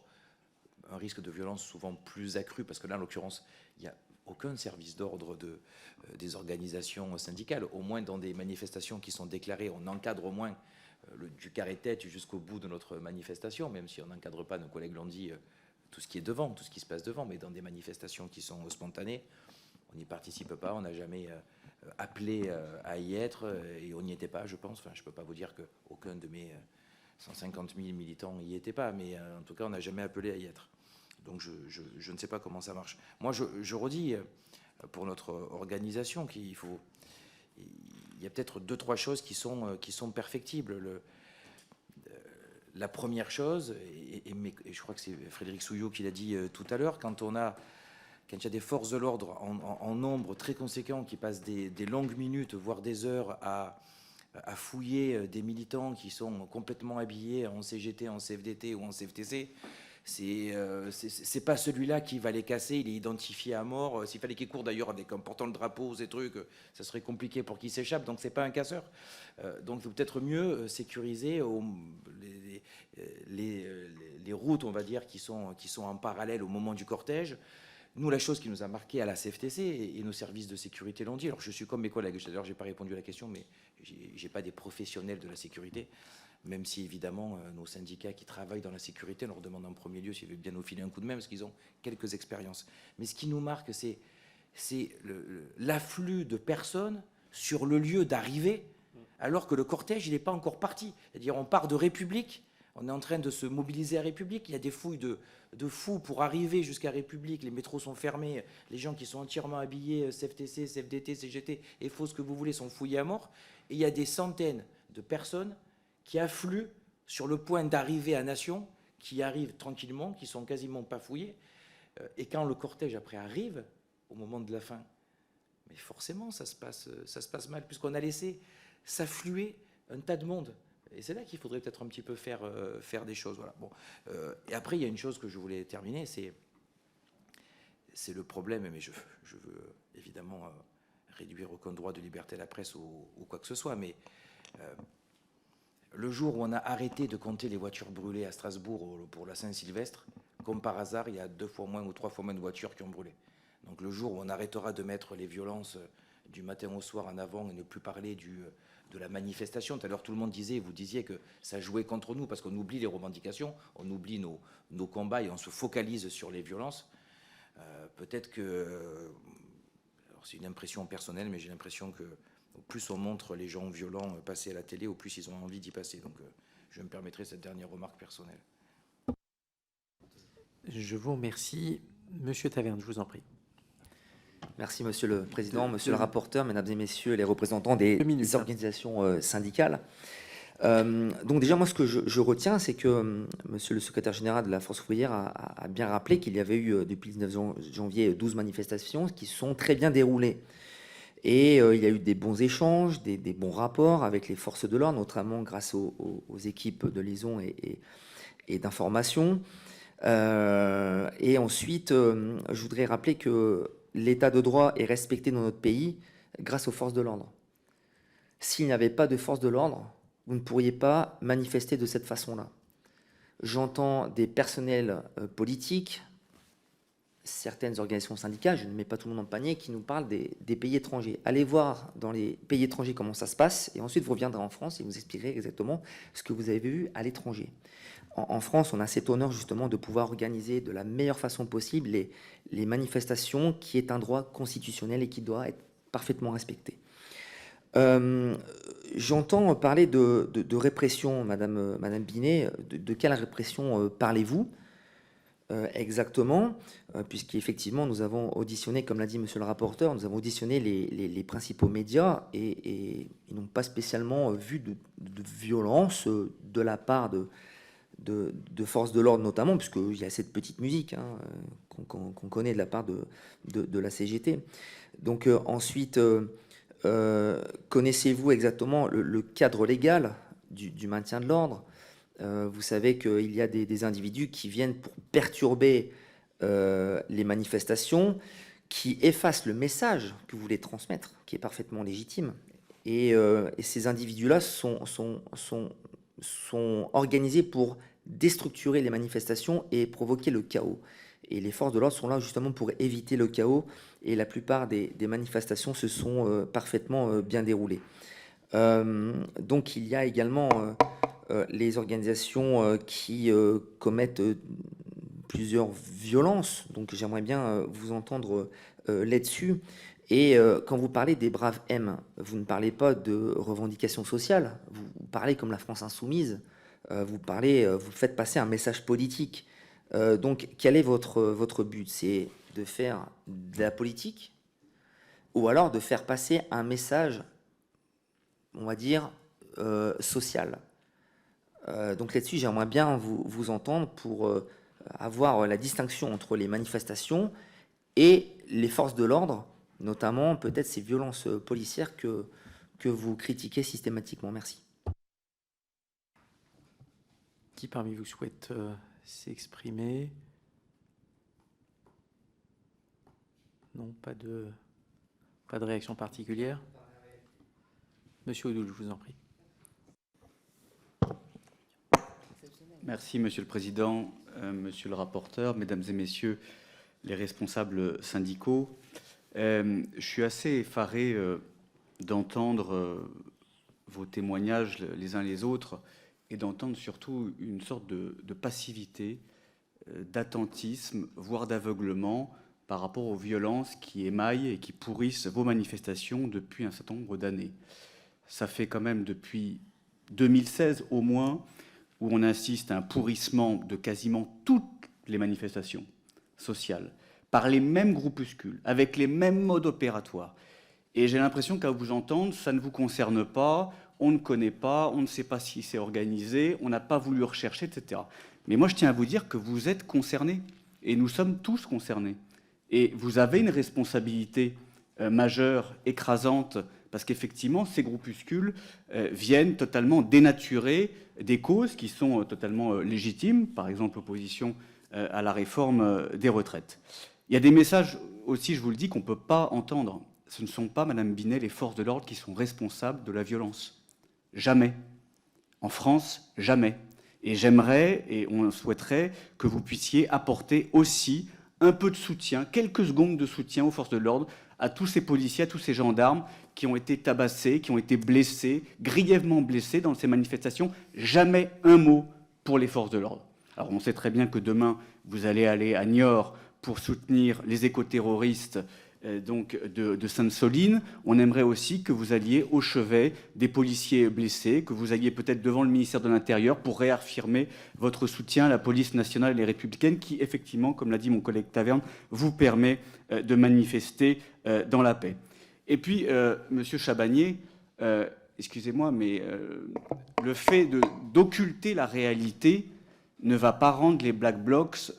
un risque de violence souvent plus accru, parce que là, en l'occurrence, il n'y a aucun service d'ordre des organisations syndicales. Au moins, dans des manifestations qui sont déclarées, on encadre au moins du carré-tête jusqu'au bout de notre manifestation, même si on n'encadre pas, nos collègues l'ont dit, tout ce qui est devant, tout ce qui se passe devant, mais dans des manifestations qui sont spontanées, on n'y participe pas, on n'a jamais appelé à y être, et on n'y était pas, je pense. Enfin, je ne peux pas vous dire qu'aucun de mes 150 000 militants n'y était pas, mais en tout cas, on n'a jamais appelé à y être. Donc je ne sais pas comment ça marche. Moi, je redis, pour notre organisation, il y a peut-être 2-3 choses qui sont perfectibles. La première chose, et je crois que c'est Frédéric Souillot qui l'a dit tout à l'heure, quand il y a des forces de l'ordre en nombre très conséquent qui passent des longues minutes, voire des heures à fouiller des militants qui sont complètement habillés en CGT, en CFDT ou en CFTC, c'est pas celui-là qui va les casser, il est identifié à mort. S'il fallait qu'il court d'ailleurs avec un portant le drapeau, ces trucs, ça serait compliqué pour qu'il s'échappe, donc c'est pas un casseur. Donc il faut peut-être mieux sécuriser les routes, on va dire, qui sont en parallèle au moment du cortège. Nous, la chose qui nous a marqué à la CFTC, et nos services de sécurité l'ont dit, alors je suis comme mes collègues, d'ailleurs j'ai pas répondu à la question, mais j'ai pas des professionnels de la sécurité, même si évidemment nos syndicats qui travaillent dans la sécurité leur demandent en premier lieu s'ils veulent bien nous filer un coup de main, parce qu'ils ont quelques expériences. Mais ce qui nous marque, c'est l'afflux de personnes sur le lieu d'arrivée, alors que le cortège, il n'est pas encore parti. C'est-à-dire, on part de République, on est en train de se mobiliser à République, il y a des fouilles de fous pour arriver jusqu'à République, les métros sont fermés, les gens qui sont entièrement habillés, CFTC, CFDT, CGT, et FO, ce que vous voulez, sont fouillés à mort, et il y a des centaines de personnes qui affluent sur le point d'arriver à Nation, qui arrivent tranquillement, qui sont quasiment pas fouillés, et quand le cortège après arrive, au moment de la fin, mais forcément ça se passe mal, puisqu'on a laissé s'affluer un tas de monde. Et c'est là qu'il faudrait peut-être un petit peu faire des choses. Voilà. Bon. Et après, il y a une chose que je voulais terminer, c'est le problème, mais je veux évidemment réduire aucun droit de liberté à la presse ou quoi que ce soit, mais le jour où on a arrêté de compter les voitures brûlées à Strasbourg pour la Saint-Sylvestre, comme par hasard, il y a 2 fois moins ou 3 fois moins de voitures qui ont brûlé. Donc le jour où on arrêtera de mettre les violences du matin au soir en avant et ne plus parler de la manifestation. Tout à l'heure, tout le monde disait, vous disiez que ça jouait contre nous parce qu'on oublie les revendications, on oublie nos combats et on se focalise sur les violences. Peut-être que, c'est une impression personnelle, mais j'ai l'impression que au plus on montre les gens violents passer à la télé, au plus ils ont envie d'y passer. Donc je me permettrai cette dernière remarque personnelle. Je vous remercie. Monsieur Taverne, je vous en prie. Merci Monsieur le Président, Monsieur le rapporteur, Mesdames et Messieurs les représentants des organisations syndicales. Donc déjà, moi, ce que je retiens, c'est que Monsieur le secrétaire général de la Force ouvrière a bien rappelé qu'il y avait eu, depuis le 19 janvier, 12 manifestations qui sont très bien déroulées. Et il y a eu des bons échanges, des bons rapports avec les forces de l'ordre, notamment grâce aux équipes de liaison et d'information. Et ensuite, je voudrais rappeler que l'état de droit est respecté dans notre pays grâce aux forces de l'ordre. S'il n'y avait pas de forces de l'ordre, vous ne pourriez pas manifester de cette façon-là. J'entends des personnels politiques, certaines organisations syndicales, je ne mets pas tout le monde dans le panier, qui nous parlent des pays étrangers. Allez voir dans les pays étrangers comment ça se passe, et ensuite vous reviendrez en France et vous expliquerez exactement ce que vous avez vu à l'étranger. En France, on a cet honneur justement de pouvoir organiser de la meilleure façon possible les manifestations, qui est un droit constitutionnel et qui doit être parfaitement respecté. J'entends parler de répression, Madame Binet. De quelle répression parlez-vous exactement, puisqu'effectivement nous avons auditionné, comme l'a dit Monsieur le rapporteur, nous avons auditionné les principaux médias et ils n'ont pas spécialement vu de violence de la part de forces de l'ordre, notamment, puisqu'il y a cette petite musique qu'on connaît de la part de la CGT. Donc ensuite, connaissez-vous exactement le cadre légal du maintien de l'ordre? Vous savez qu'il y a des individus qui viennent pour perturber les manifestations, qui effacent le message que vous voulez transmettre, qui est parfaitement légitime. Et ces individus-là sont organisés pour déstructurer les manifestations et provoquer le chaos. Et les forces de l'ordre sont là justement pour éviter le chaos, et la plupart des manifestations se sont parfaitement bien déroulées. Donc il y a également les organisations qui commettent plusieurs violences, donc j'aimerais bien vous entendre là-dessus. Et quand vous parlez des braves M, vous ne parlez pas de revendications sociales, vous parlez comme la France insoumise, vous faites passer un message politique. Donc quel est votre but? C'est de faire de la politique, ou alors de faire passer un message, on va dire, social? Donc là-dessus, j'aimerais bien vous entendre pour avoir la distinction entre les manifestations et les forces de l'ordre, notamment peut-être ces violences policières que vous critiquez systématiquement. Merci. Qui parmi vous souhaite s'exprimer? Non, pas de réaction particulière. Monsieur Odoul, je vous en prie. Merci, Monsieur le Président, Monsieur le rapporteur, Mesdames et Messieurs les responsables syndicaux. Je suis assez effaré d'entendre vos témoignages les uns les autres et d'entendre surtout une sorte de passivité, d'attentisme, voire d'aveuglement par rapport aux violences qui émaillent et qui pourrissent vos manifestations depuis un certain nombre d'années. Ça fait quand même depuis 2016 au moins où on assiste à un pourrissement de quasiment toutes les manifestations sociales, par les mêmes groupuscules, avec les mêmes modes opératoires. Et j'ai l'impression qu'à vous entendre, ça ne vous concerne pas, on ne connaît pas, on ne sait pas si c'est organisé, on n'a pas voulu rechercher, etc. Mais moi, je tiens à vous dire que vous êtes concernés, et nous sommes tous concernés. Et vous avez une responsabilité majeure, écrasante, parce qu'effectivement, ces groupuscules viennent totalement dénaturer des causes qui sont totalement légitimes, par exemple l'opposition à la réforme des retraites. Il y a des messages aussi, je vous le dis, qu'on ne peut pas entendre. Ce ne sont pas, Madame Binet, les forces de l'ordre qui sont responsables de la violence. Jamais. En France, jamais. Et j'aimerais, et on souhaiterait, que vous puissiez apporter aussi un peu de soutien, quelques secondes de soutien aux forces de l'ordre, à tous ces policiers, à tous ces gendarmes qui ont été tabassés, qui ont été blessés, grièvement blessés dans ces manifestations. Jamais un mot pour les forces de l'ordre. Alors on sait très bien que demain, vous allez aller à Niort pour soutenir les écoterroristes donc de Sainte-Soline. On aimerait aussi que vous alliez au chevet des policiers blessés, que vous alliez peut-être devant le ministère de l'Intérieur pour réaffirmer votre soutien à la police nationale et les républicaines qui, effectivement, comme l'a dit mon collègue Taverne, vous permet de manifester dans la paix. Et puis, Monsieur Chabagnier, excusez-moi, mais le fait d'occulter la réalité ne va pas rendre les Black Blocs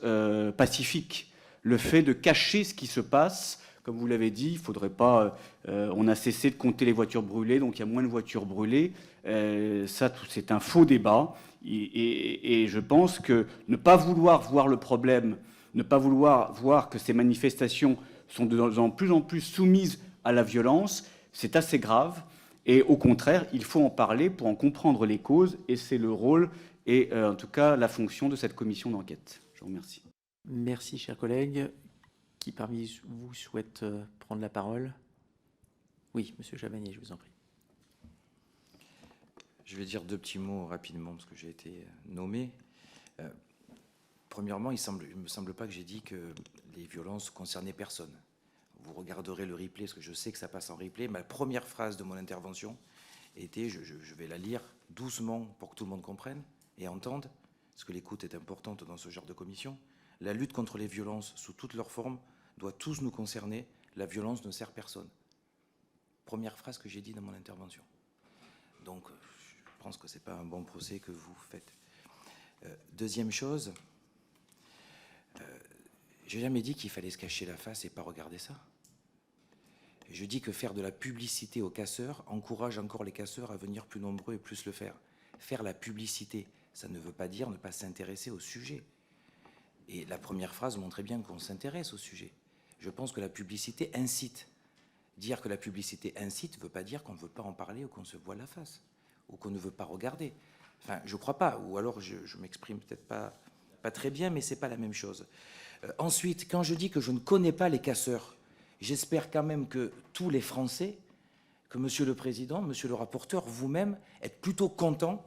pacifiques. Le fait de cacher ce qui se passe, Comme vous l'avez dit, il faudrait pas... on a cessé de compter les voitures brûlées, donc il y a moins de voitures brûlées. Ça, c'est un faux débat. Et je pense que ne pas vouloir voir le problème, ne pas vouloir voir que ces manifestations sont de plus en plus soumises à la violence, c'est assez grave. Et au contraire, il faut en parler pour en comprendre les causes. Et c'est le rôle et en tout cas la fonction de cette commission d'enquête. Je vous remercie. Merci, chers collègues. Qui parmi vous souhaite prendre la parole? Oui, Monsieur Chavagnier, je vous en prie. Je vais dire 2 petits mots rapidement parce que j'ai été nommé. Premièrement, il ne me semble pas que j'ai dit que les violences concernaient personne. Vous regarderez le replay, parce que je sais que ça passe en replay. Ma première phrase de mon intervention était, je vais la lire doucement pour que tout le monde comprenne et entende, parce que l'écoute est importante dans ce genre de commission. La lutte contre les violences sous toutes leurs formes doit tous nous concerner. La violence ne sert personne. Première phrase que j'ai dit dans mon intervention. Donc, je pense que ce n'est pas un bon procès que vous faites. Deuxième chose, j'ai jamais dit qu'il fallait se cacher la face et pas regarder ça. Je dis que faire de la publicité aux casseurs encourage encore les casseurs à venir plus nombreux et plus le faire. Faire la publicité, ça ne veut pas dire ne pas s'intéresser au sujet. Et la première phrase montrait bien qu'on s'intéresse au sujet. Je pense que la publicité incite. Dire que la publicité incite ne veut pas dire qu'on ne veut pas en parler ou qu'on se voit la face, ou qu'on ne veut pas regarder. Enfin, je ne crois pas, ou alors je m'exprime peut-être pas très bien, mais ce n'est pas la même chose. Ensuite, quand je dis que je ne connais pas les casseurs, j'espère quand même que tous les Français, que Monsieur le Président, Monsieur le rapporteur, vous-même, êtes plutôt contents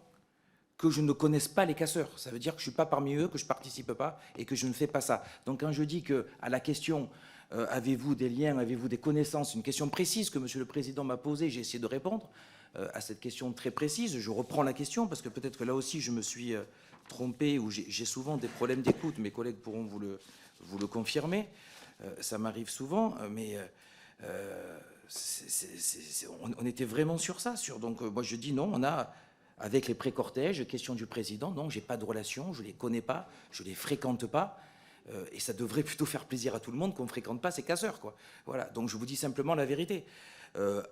que je ne connaisse pas les casseurs. Ça veut dire que je ne suis pas parmi eux, que je ne participe pas et que je ne fais pas ça. Donc quand je dis qu'à la question avez-vous des liens, avez-vous des connaissances, une question précise que Monsieur le Président m'a posée, j'ai essayé de répondre à cette question très précise. Je reprends la question parce que peut-être que là aussi je me suis trompé ou j'ai souvent des problèmes d'écoute. Mes collègues pourront vous le confirmer. Ça m'arrive souvent, mais on était vraiment sur ça. Donc moi je dis non, on a... Avec les pré-cortèges, question du président, non, j'ai pas de relation, je les connais pas, je les fréquente pas, et ça devrait plutôt faire plaisir à tout le monde qu'on ne fréquente pas ces casseurs, quoi. Voilà, donc je vous dis simplement la vérité.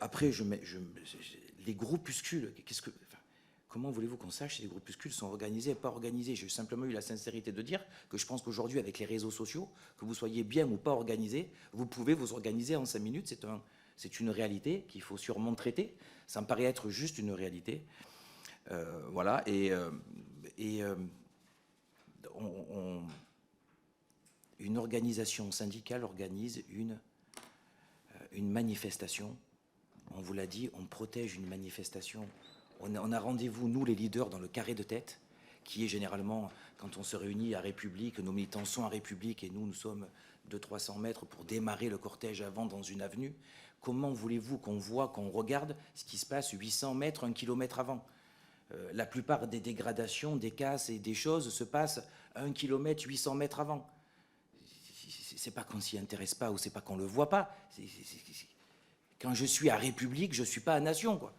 Après, les groupuscules, comment voulez-vous qu'on sache si les groupuscules sont organisés ou pas organisés? J'ai simplement eu la sincérité de dire que je pense qu'aujourd'hui, avec les réseaux sociaux, que vous soyez bien ou pas organisé, vous pouvez vous organiser en 5 minutes. C'est une réalité qu'il faut sûrement traiter. Ça me paraît être juste une réalité. Voilà, une organisation syndicale organise une manifestation. On vous l'a dit, on protège une manifestation. On a rendez-vous, nous les leaders, dans le carré de tête, qui est généralement, quand on se réunit à République, nos militants sont à République et nous sommes 200-300 mètres pour démarrer le cortège avant dans une avenue. Comment voulez-vous qu'on voit, qu'on regarde ce qui se passe 800 mètres, 1 kilomètre avant ? La plupart des dégradations, des casses et des choses se passent 1 kilomètre, 800 mètres avant. C'est pas qu'on s'y intéresse pas ou c'est pas qu'on le voit pas. Quand je suis à République, je suis pas à Nation, quoi.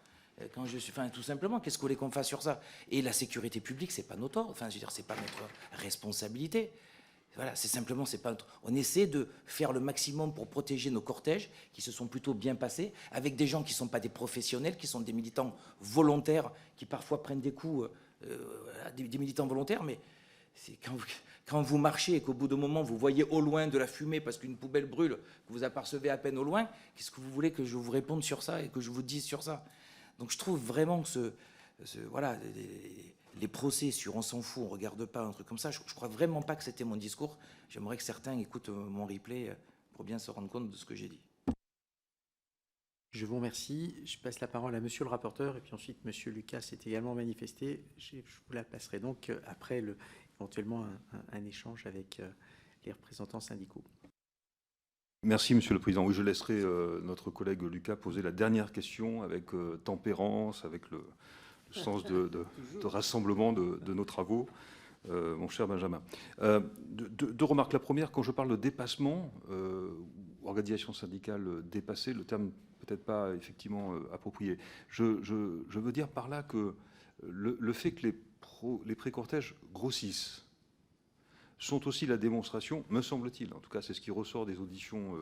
Quand je suis, tout simplement, qu'est-ce que vous voulez qu'on fasse sur ça? Et la sécurité publique, c'est pas notre tort. Je veux dire, c'est pas notre responsabilité. Voilà, c'est simplement, c'est pas notre... On essaie de faire le maximum pour protéger nos cortèges, qui se sont plutôt bien passés, avec des gens qui ne sont pas des professionnels, qui sont des militants volontaires, qui parfois prennent des coups, des militants volontaires, mais c'est quand vous marchez et qu'au bout d'un moment, vous voyez au loin de la fumée parce qu'une poubelle brûle, que vous apercevez à peine au loin, qu'est-ce que vous voulez que je vous réponde sur ça et que je vous dise sur ça? Donc je trouve vraiment que voilà... Les procès sur on s'en fout, on ne regarde pas, un truc comme ça, je ne crois vraiment pas que c'était mon discours. J'aimerais que certains écoutent mon replay pour bien se rendre compte de ce que j'ai dit. Je vous remercie. Je passe la parole à Monsieur le rapporteur et puis ensuite Monsieur Lucas s'est également manifesté. Je vous la passerai donc après éventuellement un échange avec les représentants syndicaux. Merci Monsieur le Président. Oui, je laisserai notre collègue Lucas poser la dernière question avec tempérance, avec le sens de rassemblement de nos travaux, mon cher Benjamin. Deux remarques. La première, quand je parle de dépassement, organisation syndicale dépassée, le terme peut-être pas effectivement approprié. Je veux dire par là que le fait que les pré-cortèges grossissent sont aussi la démonstration, me semble-t-il, en tout cas c'est ce qui ressort des auditions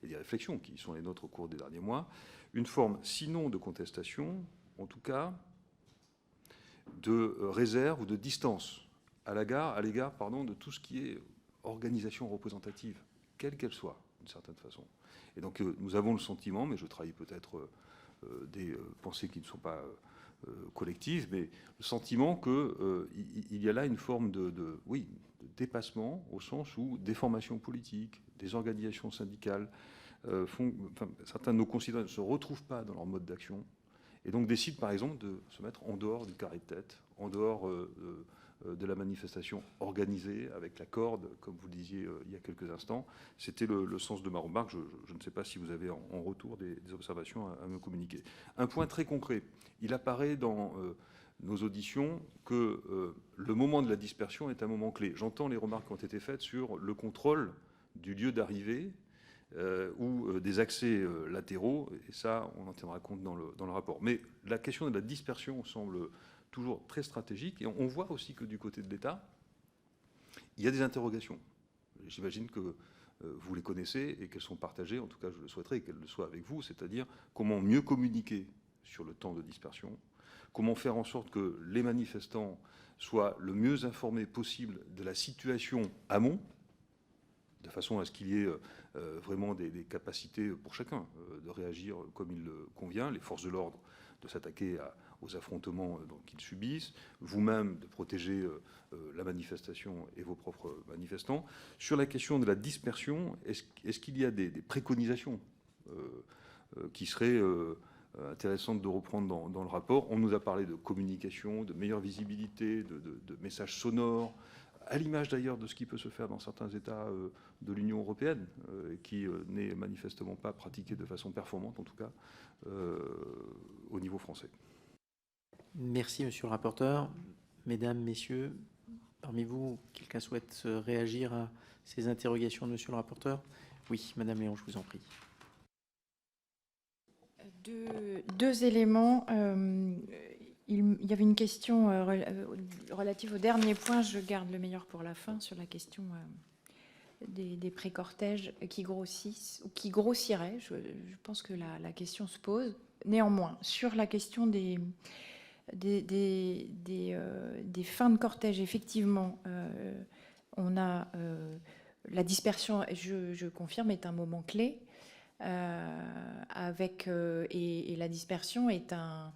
et des réflexions qui sont les nôtres au cours des derniers mois, une forme sinon de contestation, en tout cas de réserve ou de distance à l'égard de tout ce qui est organisation représentative, quelle qu'elle soit, d'une certaine façon. Et donc nous avons le sentiment, mais je trahis peut-être des pensées qui ne sont pas collectives, mais le sentiment qu'il y a là une forme de dépassement, au sens où des formations politiques, des organisations syndicales, certains de nos concitoyens ne se retrouvent pas dans leur mode d'action, et donc décident par exemple de se mettre en dehors du carré de tête, en dehors de la manifestation organisée avec la corde, comme vous le disiez il y a quelques instants. C'était le sens de ma remarque. Je ne sais pas si vous avez en retour des observations à me communiquer. Un point très concret. Il apparaît dans nos auditions que le moment de la dispersion est un moment clé. J'entends les remarques qui ont été faites sur le contrôle du lieu d'arrivée ou des accès latéraux, et ça, on en tiendra compte dans le rapport. Mais la question de la dispersion semble toujours très stratégique, et on voit aussi que du côté de l'État, il y a des interrogations. J'imagine que vous les connaissez et qu'elles sont partagées, en tout cas je le souhaiterais qu'elles le soient avec vous, c'est-à-dire comment mieux communiquer sur le temps de dispersion, comment faire en sorte que les manifestants soient le mieux informés possible de la situation amont, de façon à ce qu'il y ait vraiment des capacités pour chacun de réagir comme il le convient, les forces de l'ordre de s'attaquer aux affrontements qu'ils subissent, vous-même de protéger la manifestation et vos propres manifestants. Sur la question de la dispersion, est-ce qu'il y a des préconisations qui seraient intéressantes de reprendre dans le rapport? On nous a parlé de communication, de meilleure visibilité, de messages sonores, à l'image d'ailleurs de ce qui peut se faire dans certains États de l'Union européenne, qui n'est manifestement pas pratiqué de façon performante, en tout cas, au niveau français. Merci, monsieur le rapporteur. Mesdames, messieurs, parmi vous, quelqu'un souhaite réagir à ces interrogations de monsieur le rapporteur? Oui, madame Léon, je vous en prie. Deux éléments. Il y avait une question relative au dernier point. Je garde le meilleur pour la fin sur la question des pré-cortèges qui grossissent ou qui grossiraient. Je pense que la question se pose. Néanmoins, sur la question des fins de cortège, effectivement, on a la dispersion, je confirme, est un moment clé. Et la dispersion est un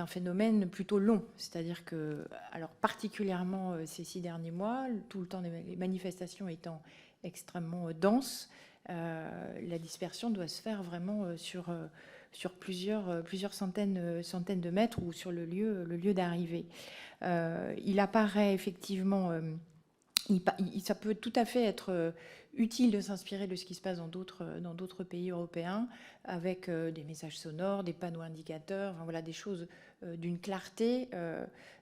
phénomène plutôt long, c'est-à-dire que, alors particulièrement ces 6 derniers mois, tout le temps les manifestations étant extrêmement denses, la dispersion doit se faire vraiment sur plusieurs centaines de mètres ou sur le lieu d'arrivée. Il apparaît effectivement, ça peut tout à fait être utile de s'inspirer de ce qui se passe dans d'autres pays européens, avec des messages sonores, des panneaux indicateurs, enfin, voilà, des choses d'une clarté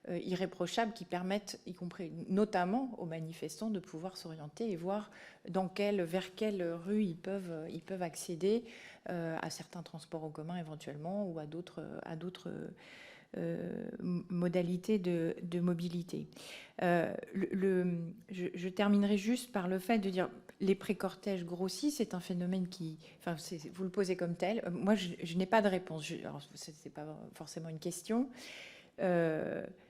irréprochable qui permettent, y compris notamment aux manifestants, de pouvoir s'orienter et voir vers quelle rue ils peuvent accéder à certains transports en commun éventuellement ou à d'autres modalités de mobilité. Je terminerai juste par le fait de dire les pré-cortèges grossissent, c'est un phénomène qui, enfin, vous le posez comme tel. Moi, je n'ai pas de réponse. Alors, c'est pas forcément une question.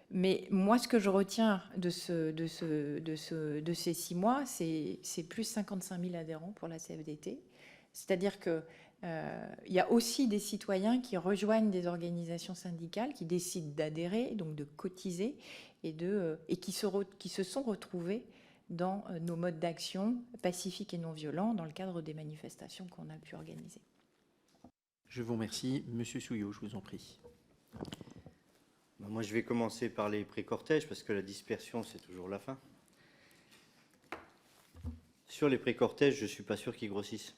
Mais moi, ce que je retiens de ces 6 mois, c'est plus 55 000 adhérents pour la CFDT. C'est-à-dire que il y a aussi des citoyens qui rejoignent des organisations syndicales, qui décident d'adhérer, donc de cotiser, et qui se sont retrouvés dans nos modes d'action pacifiques et non violents dans le cadre des manifestations qu'on a pu organiser. Je vous remercie. Monsieur Souillot, je vous en prie. Moi, je vais commencer par les pré-cortèges, parce que la dispersion, c'est toujours la fin. Sur les pré-cortèges, je ne suis pas sûr qu'ils grossissent.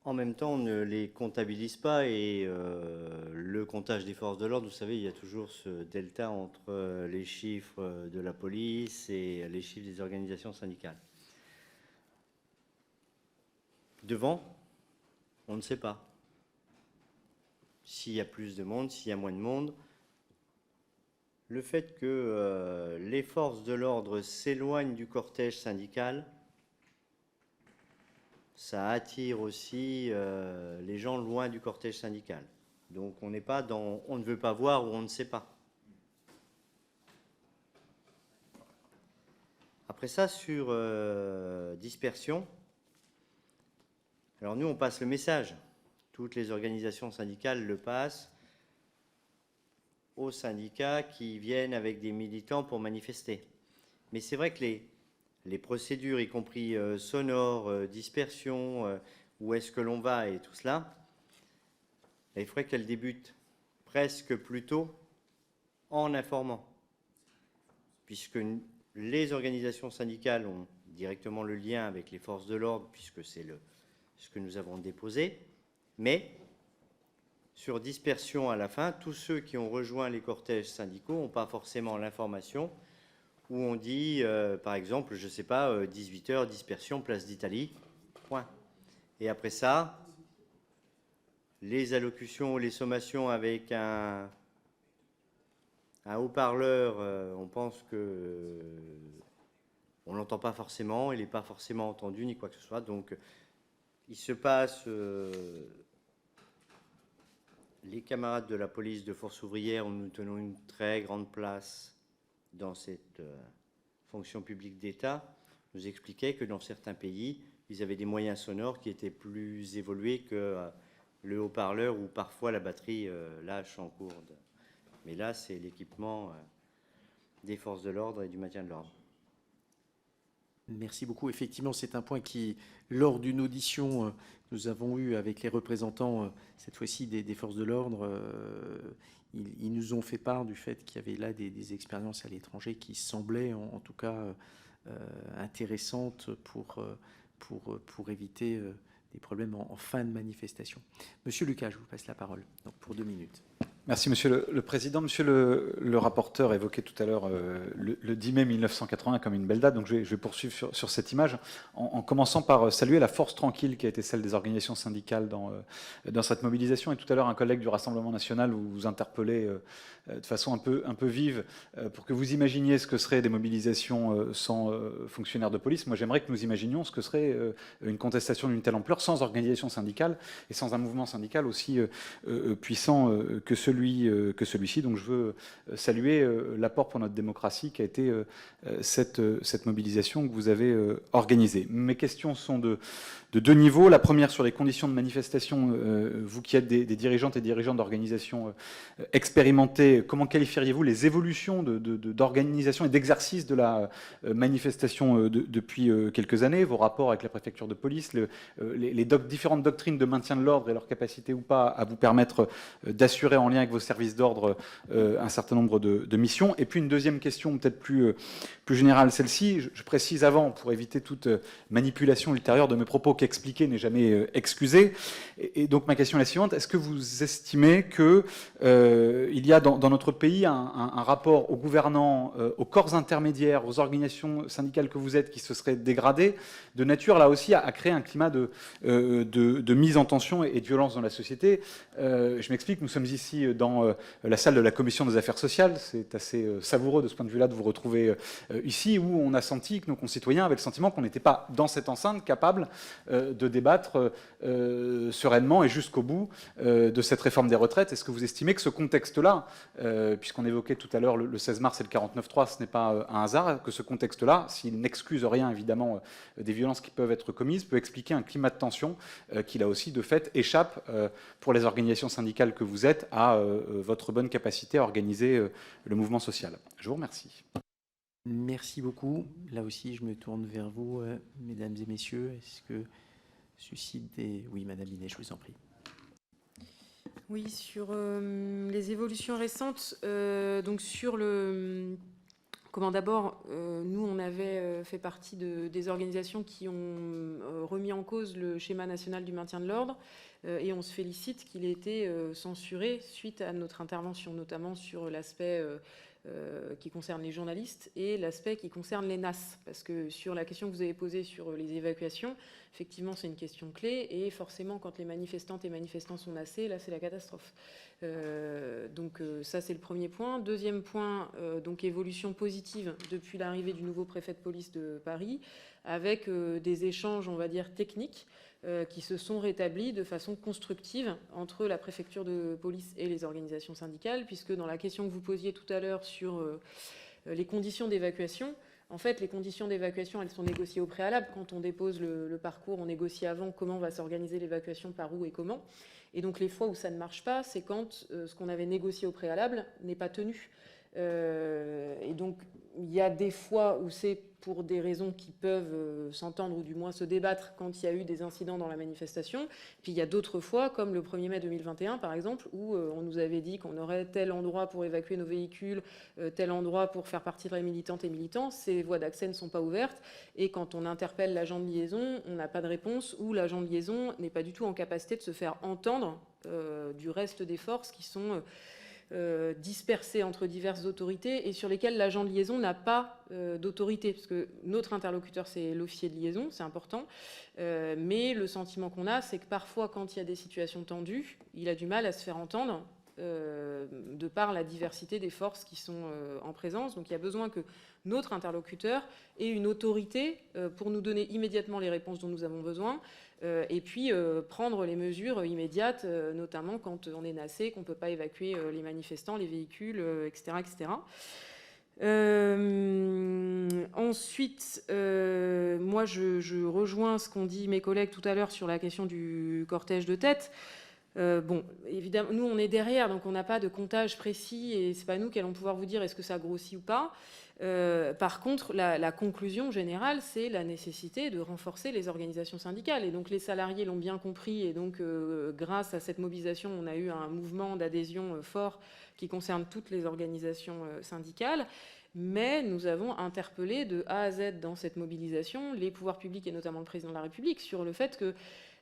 En même temps, on ne les comptabilise pas, et le comptage des forces de l'ordre, vous savez, il y a toujours ce delta entre les chiffres de la police et les chiffres des organisations syndicales. Devant, on ne sait pas. S'il y a plus de monde, s'il y a moins de monde, le fait que les forces de l'ordre s'éloignent du cortège syndical, ça attire aussi les gens loin du cortège syndical. Donc on n'est pas dans « on ne veut pas voir » ou « on ne sait pas ». Après ça, sur dispersion, alors nous, on passe le message. Toutes les organisations syndicales le passent aux syndicats qui viennent avec des militants pour manifester. Mais c'est vrai que les procédures, y compris sonores, dispersion, où est-ce que l'on va et tout cela, il faudrait qu'elles débutent presque plus tôt en informant, puisque les organisations syndicales ont directement le lien avec les forces de l'ordre, puisque c'est ce que nous avons déposé, mais sur dispersion à la fin, tous ceux qui ont rejoint les cortèges syndicaux n'ont pas forcément l'information où on dit, par exemple, je ne sais pas, 18h, dispersion, place d'Italie, point. Et après ça, les allocutions ou les sommations avec un haut-parleur, on pense que on l'entend pas forcément, il n'est pas forcément entendu, ni quoi que ce soit. Donc, il se passe... les camarades de la police de Force ouvrière, nous tenons une très grande place dans cette fonction publique d'État, nous expliquaient que dans certains pays, ils avaient des moyens sonores qui étaient plus évolués que le haut-parleur ou parfois la batterie lâche en cours. Mais là, c'est l'équipement des forces de l'ordre et du maintien de l'ordre. Merci beaucoup. Effectivement, c'est un point qui, lors d'une audition, nous avons eu avec les représentants, cette fois-ci des forces de l'ordre, ils nous ont fait part du fait qu'il y avait là des expériences à l'étranger qui semblaient, en tout cas, intéressantes pour éviter des problèmes en fin de manifestation. Monsieur Lucas, je vous passe la parole, donc pour 2 minutes. Merci, Monsieur le Président. Monsieur le rapporteur évoquait tout à l'heure le 10 mai 1980 comme une belle date, donc je vais poursuivre sur cette image en commençant par saluer la force tranquille qui a été celle des organisations syndicales dans cette mobilisation. Et tout à l'heure, un collègue du Rassemblement national vous interpellait de façon un peu vive pour que vous imaginiez ce que seraient des mobilisations sans fonctionnaires de police. Moi, j'aimerais que nous imaginions ce que serait une contestation d'une telle ampleur sans organisation syndicale et sans un mouvement syndical aussi puissant que celui-ci. Donc je veux saluer l'apport pour notre démocratie qui a été cette mobilisation que vous avez organisée. Mes questions sont de 2 niveaux. La première sur les conditions de manifestation. Vous qui êtes des dirigeantes et dirigeants d'organisations expérimentées, comment qualifieriez-vous les évolutions d'organisation et d'exercice de la manifestation depuis quelques années, vos rapports avec la préfecture de police, les différentes doctrines de maintien de l'ordre et leur capacité ou pas à vous permettre d'assurer en lien avec vos services d'ordre un certain nombre de missions. Et puis une deuxième question peut-être plus générale, celle-ci, je précise avant pour éviter toute manipulation ultérieure de mes propos qu'expliquer n'est jamais excusé. Et donc ma question est la suivante, est-ce que vous estimez qu'il y a dans notre pays un rapport aux gouvernants, aux corps intermédiaires, aux organisations syndicales que vous êtes qui se serait dégradé, de nature là aussi à créer un climat de mise en tension et de violence dans la société? Je m'explique, nous sommes ici dans la salle de la Commission des affaires sociales. C'est assez savoureux de ce point de vue-là de vous retrouver ici, où on a senti que nos concitoyens avaient le sentiment qu'on n'était pas dans cette enceinte capable de débattre sereinement et jusqu'au bout de cette réforme des retraites. Est-ce que vous estimez que ce contexte-là, puisqu'on évoquait tout à l'heure le 16 mars et le 49.3, ce n'est pas un hasard, que ce contexte-là, s'il n'excuse rien évidemment des violences qui peuvent être commises, peut expliquer un climat de tension qui là aussi de fait échappe pour les organisations syndicales que vous êtes à votre bonne capacité à organiser le mouvement social. Je vous remercie. Merci beaucoup. Là aussi, je me tourne vers vous, mesdames et messieurs. Est-ce que suscite des... Oui, madame Binet, je vous en prie. Oui, sur les évolutions récentes, donc sur le... Comment d'abord, nous, on avait fait partie des organisations qui ont remis en cause le schéma national du maintien de l'ordre. et on se félicite qu'il ait été censuré suite à notre intervention, notamment sur l'aspect qui concerne les journalistes et l'aspect qui concerne les NAS. Parce que sur la question que vous avez posée sur les évacuations, effectivement, c'est une question clé. Et forcément, quand les manifestantes et manifestants sont nassés, là, c'est la catastrophe. Donc ça, c'est le premier point. Deuxième point, donc évolution positive depuis l'arrivée du nouveau préfet de police de Paris, avec des échanges, on va dire, techniques, qui se sont rétablis de façon constructive entre la préfecture de police et les organisations syndicales, puisque dans la question que vous posiez tout à l'heure sur les conditions d'évacuation, en fait, les conditions d'évacuation, elles sont négociées au préalable. Quand on dépose le parcours, on négocie avant comment va s'organiser l'évacuation, par où et comment. Et donc les fois où ça ne marche pas, c'est quand ce qu'on avait négocié au préalable n'est pas tenu. Et donc il y a des fois où c'est pour des raisons qui peuvent s'entendre ou du moins se débattre quand il y a eu des incidents dans la manifestation. Puis il y a d'autres fois, comme le 1er mai 2021 par exemple, où on nous avait dit qu'on aurait tel endroit pour évacuer nos véhicules, tel endroit pour faire partir les militantes et militants. Ces voies d'accès ne sont pas ouvertes. Et quand on interpelle l'agent de liaison, on n'a pas de réponse, ou l'agent de liaison n'est pas du tout en capacité de se faire entendre du reste des forces qui sont dispersés entre diverses autorités et sur lesquelles l'agent de liaison n'a pas d'autorité, parce que notre interlocuteur, c'est l'officier de liaison, c'est important, mais le sentiment qu'on a, c'est que parfois, quand il y a des situations tendues, il a du mal à se faire entendre de par la diversité des forces qui sont en présence. Donc il y a besoin que notre interlocuteur ait une autorité pour nous donner immédiatement les réponses dont nous avons besoin, et puis prendre les mesures immédiates, notamment quand on est nassé, qu'on ne peut pas évacuer les manifestants, les véhicules, etc. etc. Ensuite, moi je rejoins ce qu'ont dit mes collègues tout à l'heure sur la question du cortège de tête. Bon, évidemment, nous on est derrière, donc on n'a pas de comptage précis et c'est pas nous qui allons pouvoir vous dire est-ce que ça grossit ou pas. Par contre, la conclusion générale, c'est la nécessité de renforcer les organisations syndicales. Et donc les salariés l'ont bien compris, et donc grâce à cette mobilisation, on a eu un mouvement d'adhésion fort qui concerne toutes les organisations syndicales. Mais nous avons interpellé de A à Z dans cette mobilisation les pouvoirs publics et notamment le président de la République sur le fait que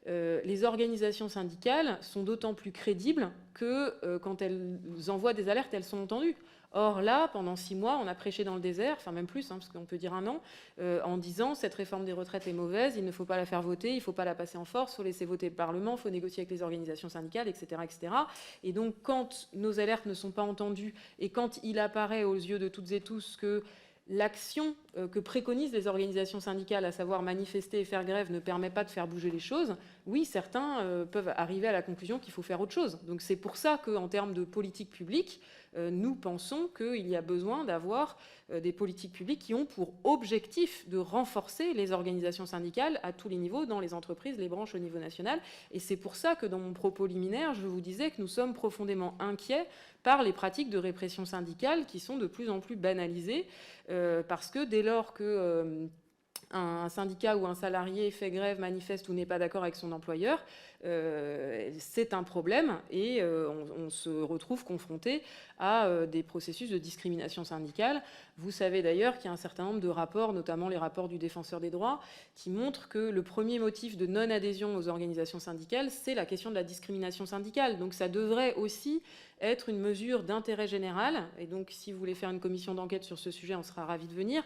les organisations syndicales sont d'autant plus crédibles que quand elles envoient des alertes, elles sont entendues. Or là, pendant 6 mois, on a prêché dans le désert, enfin même plus, parce qu'on peut dire 1 an, en disant cette réforme des retraites est mauvaise, il ne faut pas la faire voter, il ne faut pas la passer en force, il faut laisser voter le Parlement, il faut négocier avec les organisations syndicales, etc., etc. Et donc quand nos alertes ne sont pas entendues et quand il apparaît aux yeux de toutes et tous que l'action que préconisent les organisations syndicales, à savoir manifester et faire grève, ne permet pas de faire bouger les choses, oui, certains peuvent arriver à la conclusion qu'il faut faire autre chose. Donc c'est pour ça qu'en termes de politique publique, nous pensons qu'il y a besoin d'avoir des politiques publiques qui ont pour objectif de renforcer les organisations syndicales à tous les niveaux, dans les entreprises, les branches au niveau national. Et c'est pour ça que dans mon propos liminaire, je vous disais que nous sommes profondément inquiets par les pratiques de répression syndicale qui sont de plus en plus banalisées, parce que dès lors que un syndicat ou un salarié fait grève, manifeste ou n'est pas d'accord avec son employeur, c'est un problème et on se retrouve confronté à des processus de discrimination syndicale. Vous savez d'ailleurs qu'il y a un certain nombre de rapports, notamment les rapports du Défenseur des droits, qui montrent que le premier motif de non-adhésion aux organisations syndicales, c'est la question de la discrimination syndicale. Donc ça devrait aussi être une mesure d'intérêt général, et donc si vous voulez faire une commission d'enquête sur ce sujet, on sera ravis de venir,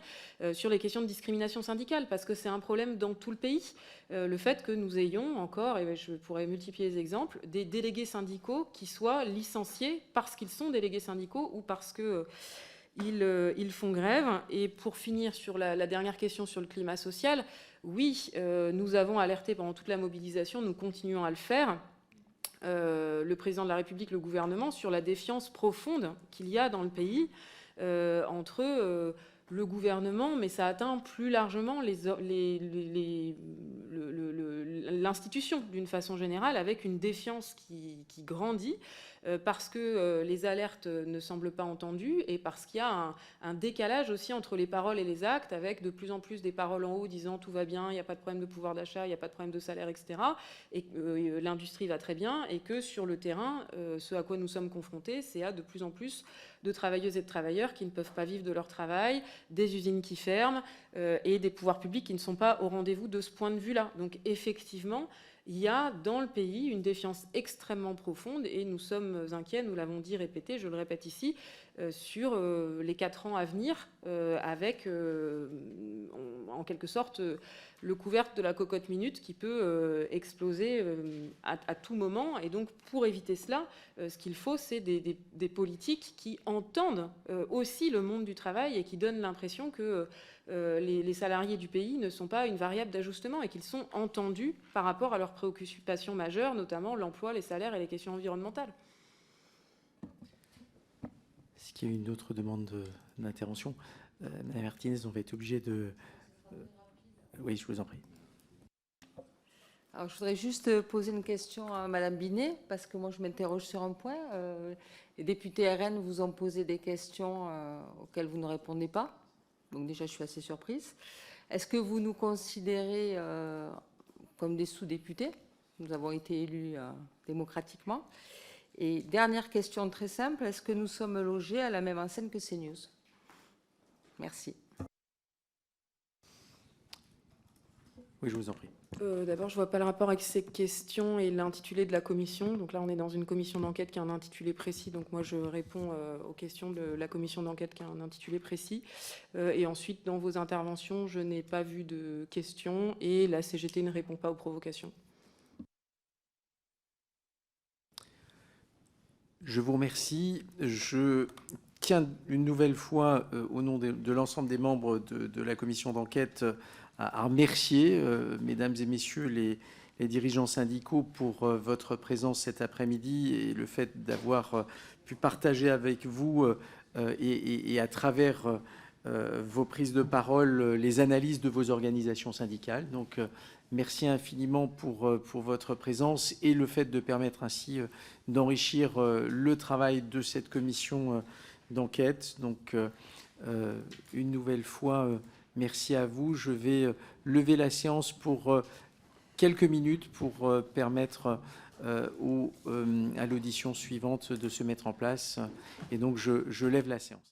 sur les questions de discrimination syndicale, parce que c'est un problème dans tout le pays. Le fait que nous ayons encore, et je pourrais multiplier les exemples, des délégués syndicaux qui soient licenciés parce qu'ils sont délégués syndicaux ou parce qu'ils font grève. Et pour finir sur la dernière question sur le climat social, oui, nous avons alerté pendant toute la mobilisation, nous continuons à le faire, le président de la République, le gouvernement, sur la défiance profonde qu'il y a dans le pays entre le gouvernement, mais ça atteint plus largement l'institution d'une façon générale, avec une défiance qui grandit, parce que les alertes ne semblent pas entendues et parce qu'il y a un décalage aussi entre les paroles et les actes, avec de plus en plus des paroles en haut disant tout va bien, il n'y a pas de problème de pouvoir d'achat, il n'y a pas de problème de salaire, etc. Et que l'industrie va très bien, et que sur le terrain, ce à quoi nous sommes confrontés, c'est à de plus en plus de travailleuses et de travailleurs qui ne peuvent pas vivre de leur travail, des usines qui ferment et des pouvoirs publics qui ne sont pas au rendez-vous de ce point de vue-là. Donc effectivement, il y a dans le pays une défiance extrêmement profonde et nous sommes inquiets, nous l'avons dit, répété, je le répète ici, sur les 4 ans à venir, avec en quelque sorte le couvercle de la cocotte minute qui peut exploser à tout moment. Et donc pour éviter cela, ce qu'il faut, c'est des politiques qui entendent aussi le monde du travail et qui donnent l'impression que les salariés du pays ne sont pas une variable d'ajustement et qu'ils sont entendus par rapport à leurs préoccupations majeures, notamment l'emploi, les salaires et les questions environnementales. Est-ce qu'il y a une autre demande d'intervention? Madame Martinez, on va être obligé de... Oui, je vous en prie. Alors, je voudrais juste poser une question à Madame Binet, parce que moi, je m'interroge sur un point. Les députés RN vous ont posé des questions auxquelles vous ne répondez pas. Donc déjà, je suis assez surprise. Est-ce que vous nous considérez comme des sous-députés? Nous avons été élus démocratiquement. Et dernière question très simple, est-ce que nous sommes logés à la même enseigne que CNews? Merci. Oui, je vous en prie. D'abord, je ne vois pas le rapport avec ces questions et l'intitulé de la commission. Donc là, on est dans une commission d'enquête qui a un intitulé précis. Donc moi, je réponds aux questions de la commission d'enquête qui a un intitulé précis. Et ensuite, dans vos interventions, je n'ai pas vu de questions et la CGT ne répond pas aux provocations. Je vous remercie. Je tiens une nouvelle fois, au nom de l'ensemble des membres de la commission d'enquête, à remercier, mesdames et messieurs, les dirigeants syndicaux pour votre présence cet après-midi et le fait d'avoir pu partager avec vous et à travers vos prises de parole les analyses de vos organisations syndicales. Donc, merci infiniment pour votre présence et le fait de permettre ainsi d'enrichir le travail de cette commission d'enquête. Donc, une nouvelle fois, merci à vous. Je vais lever la séance pour quelques minutes pour permettre à l'audition suivante de se mettre en place. Et donc, je lève la séance.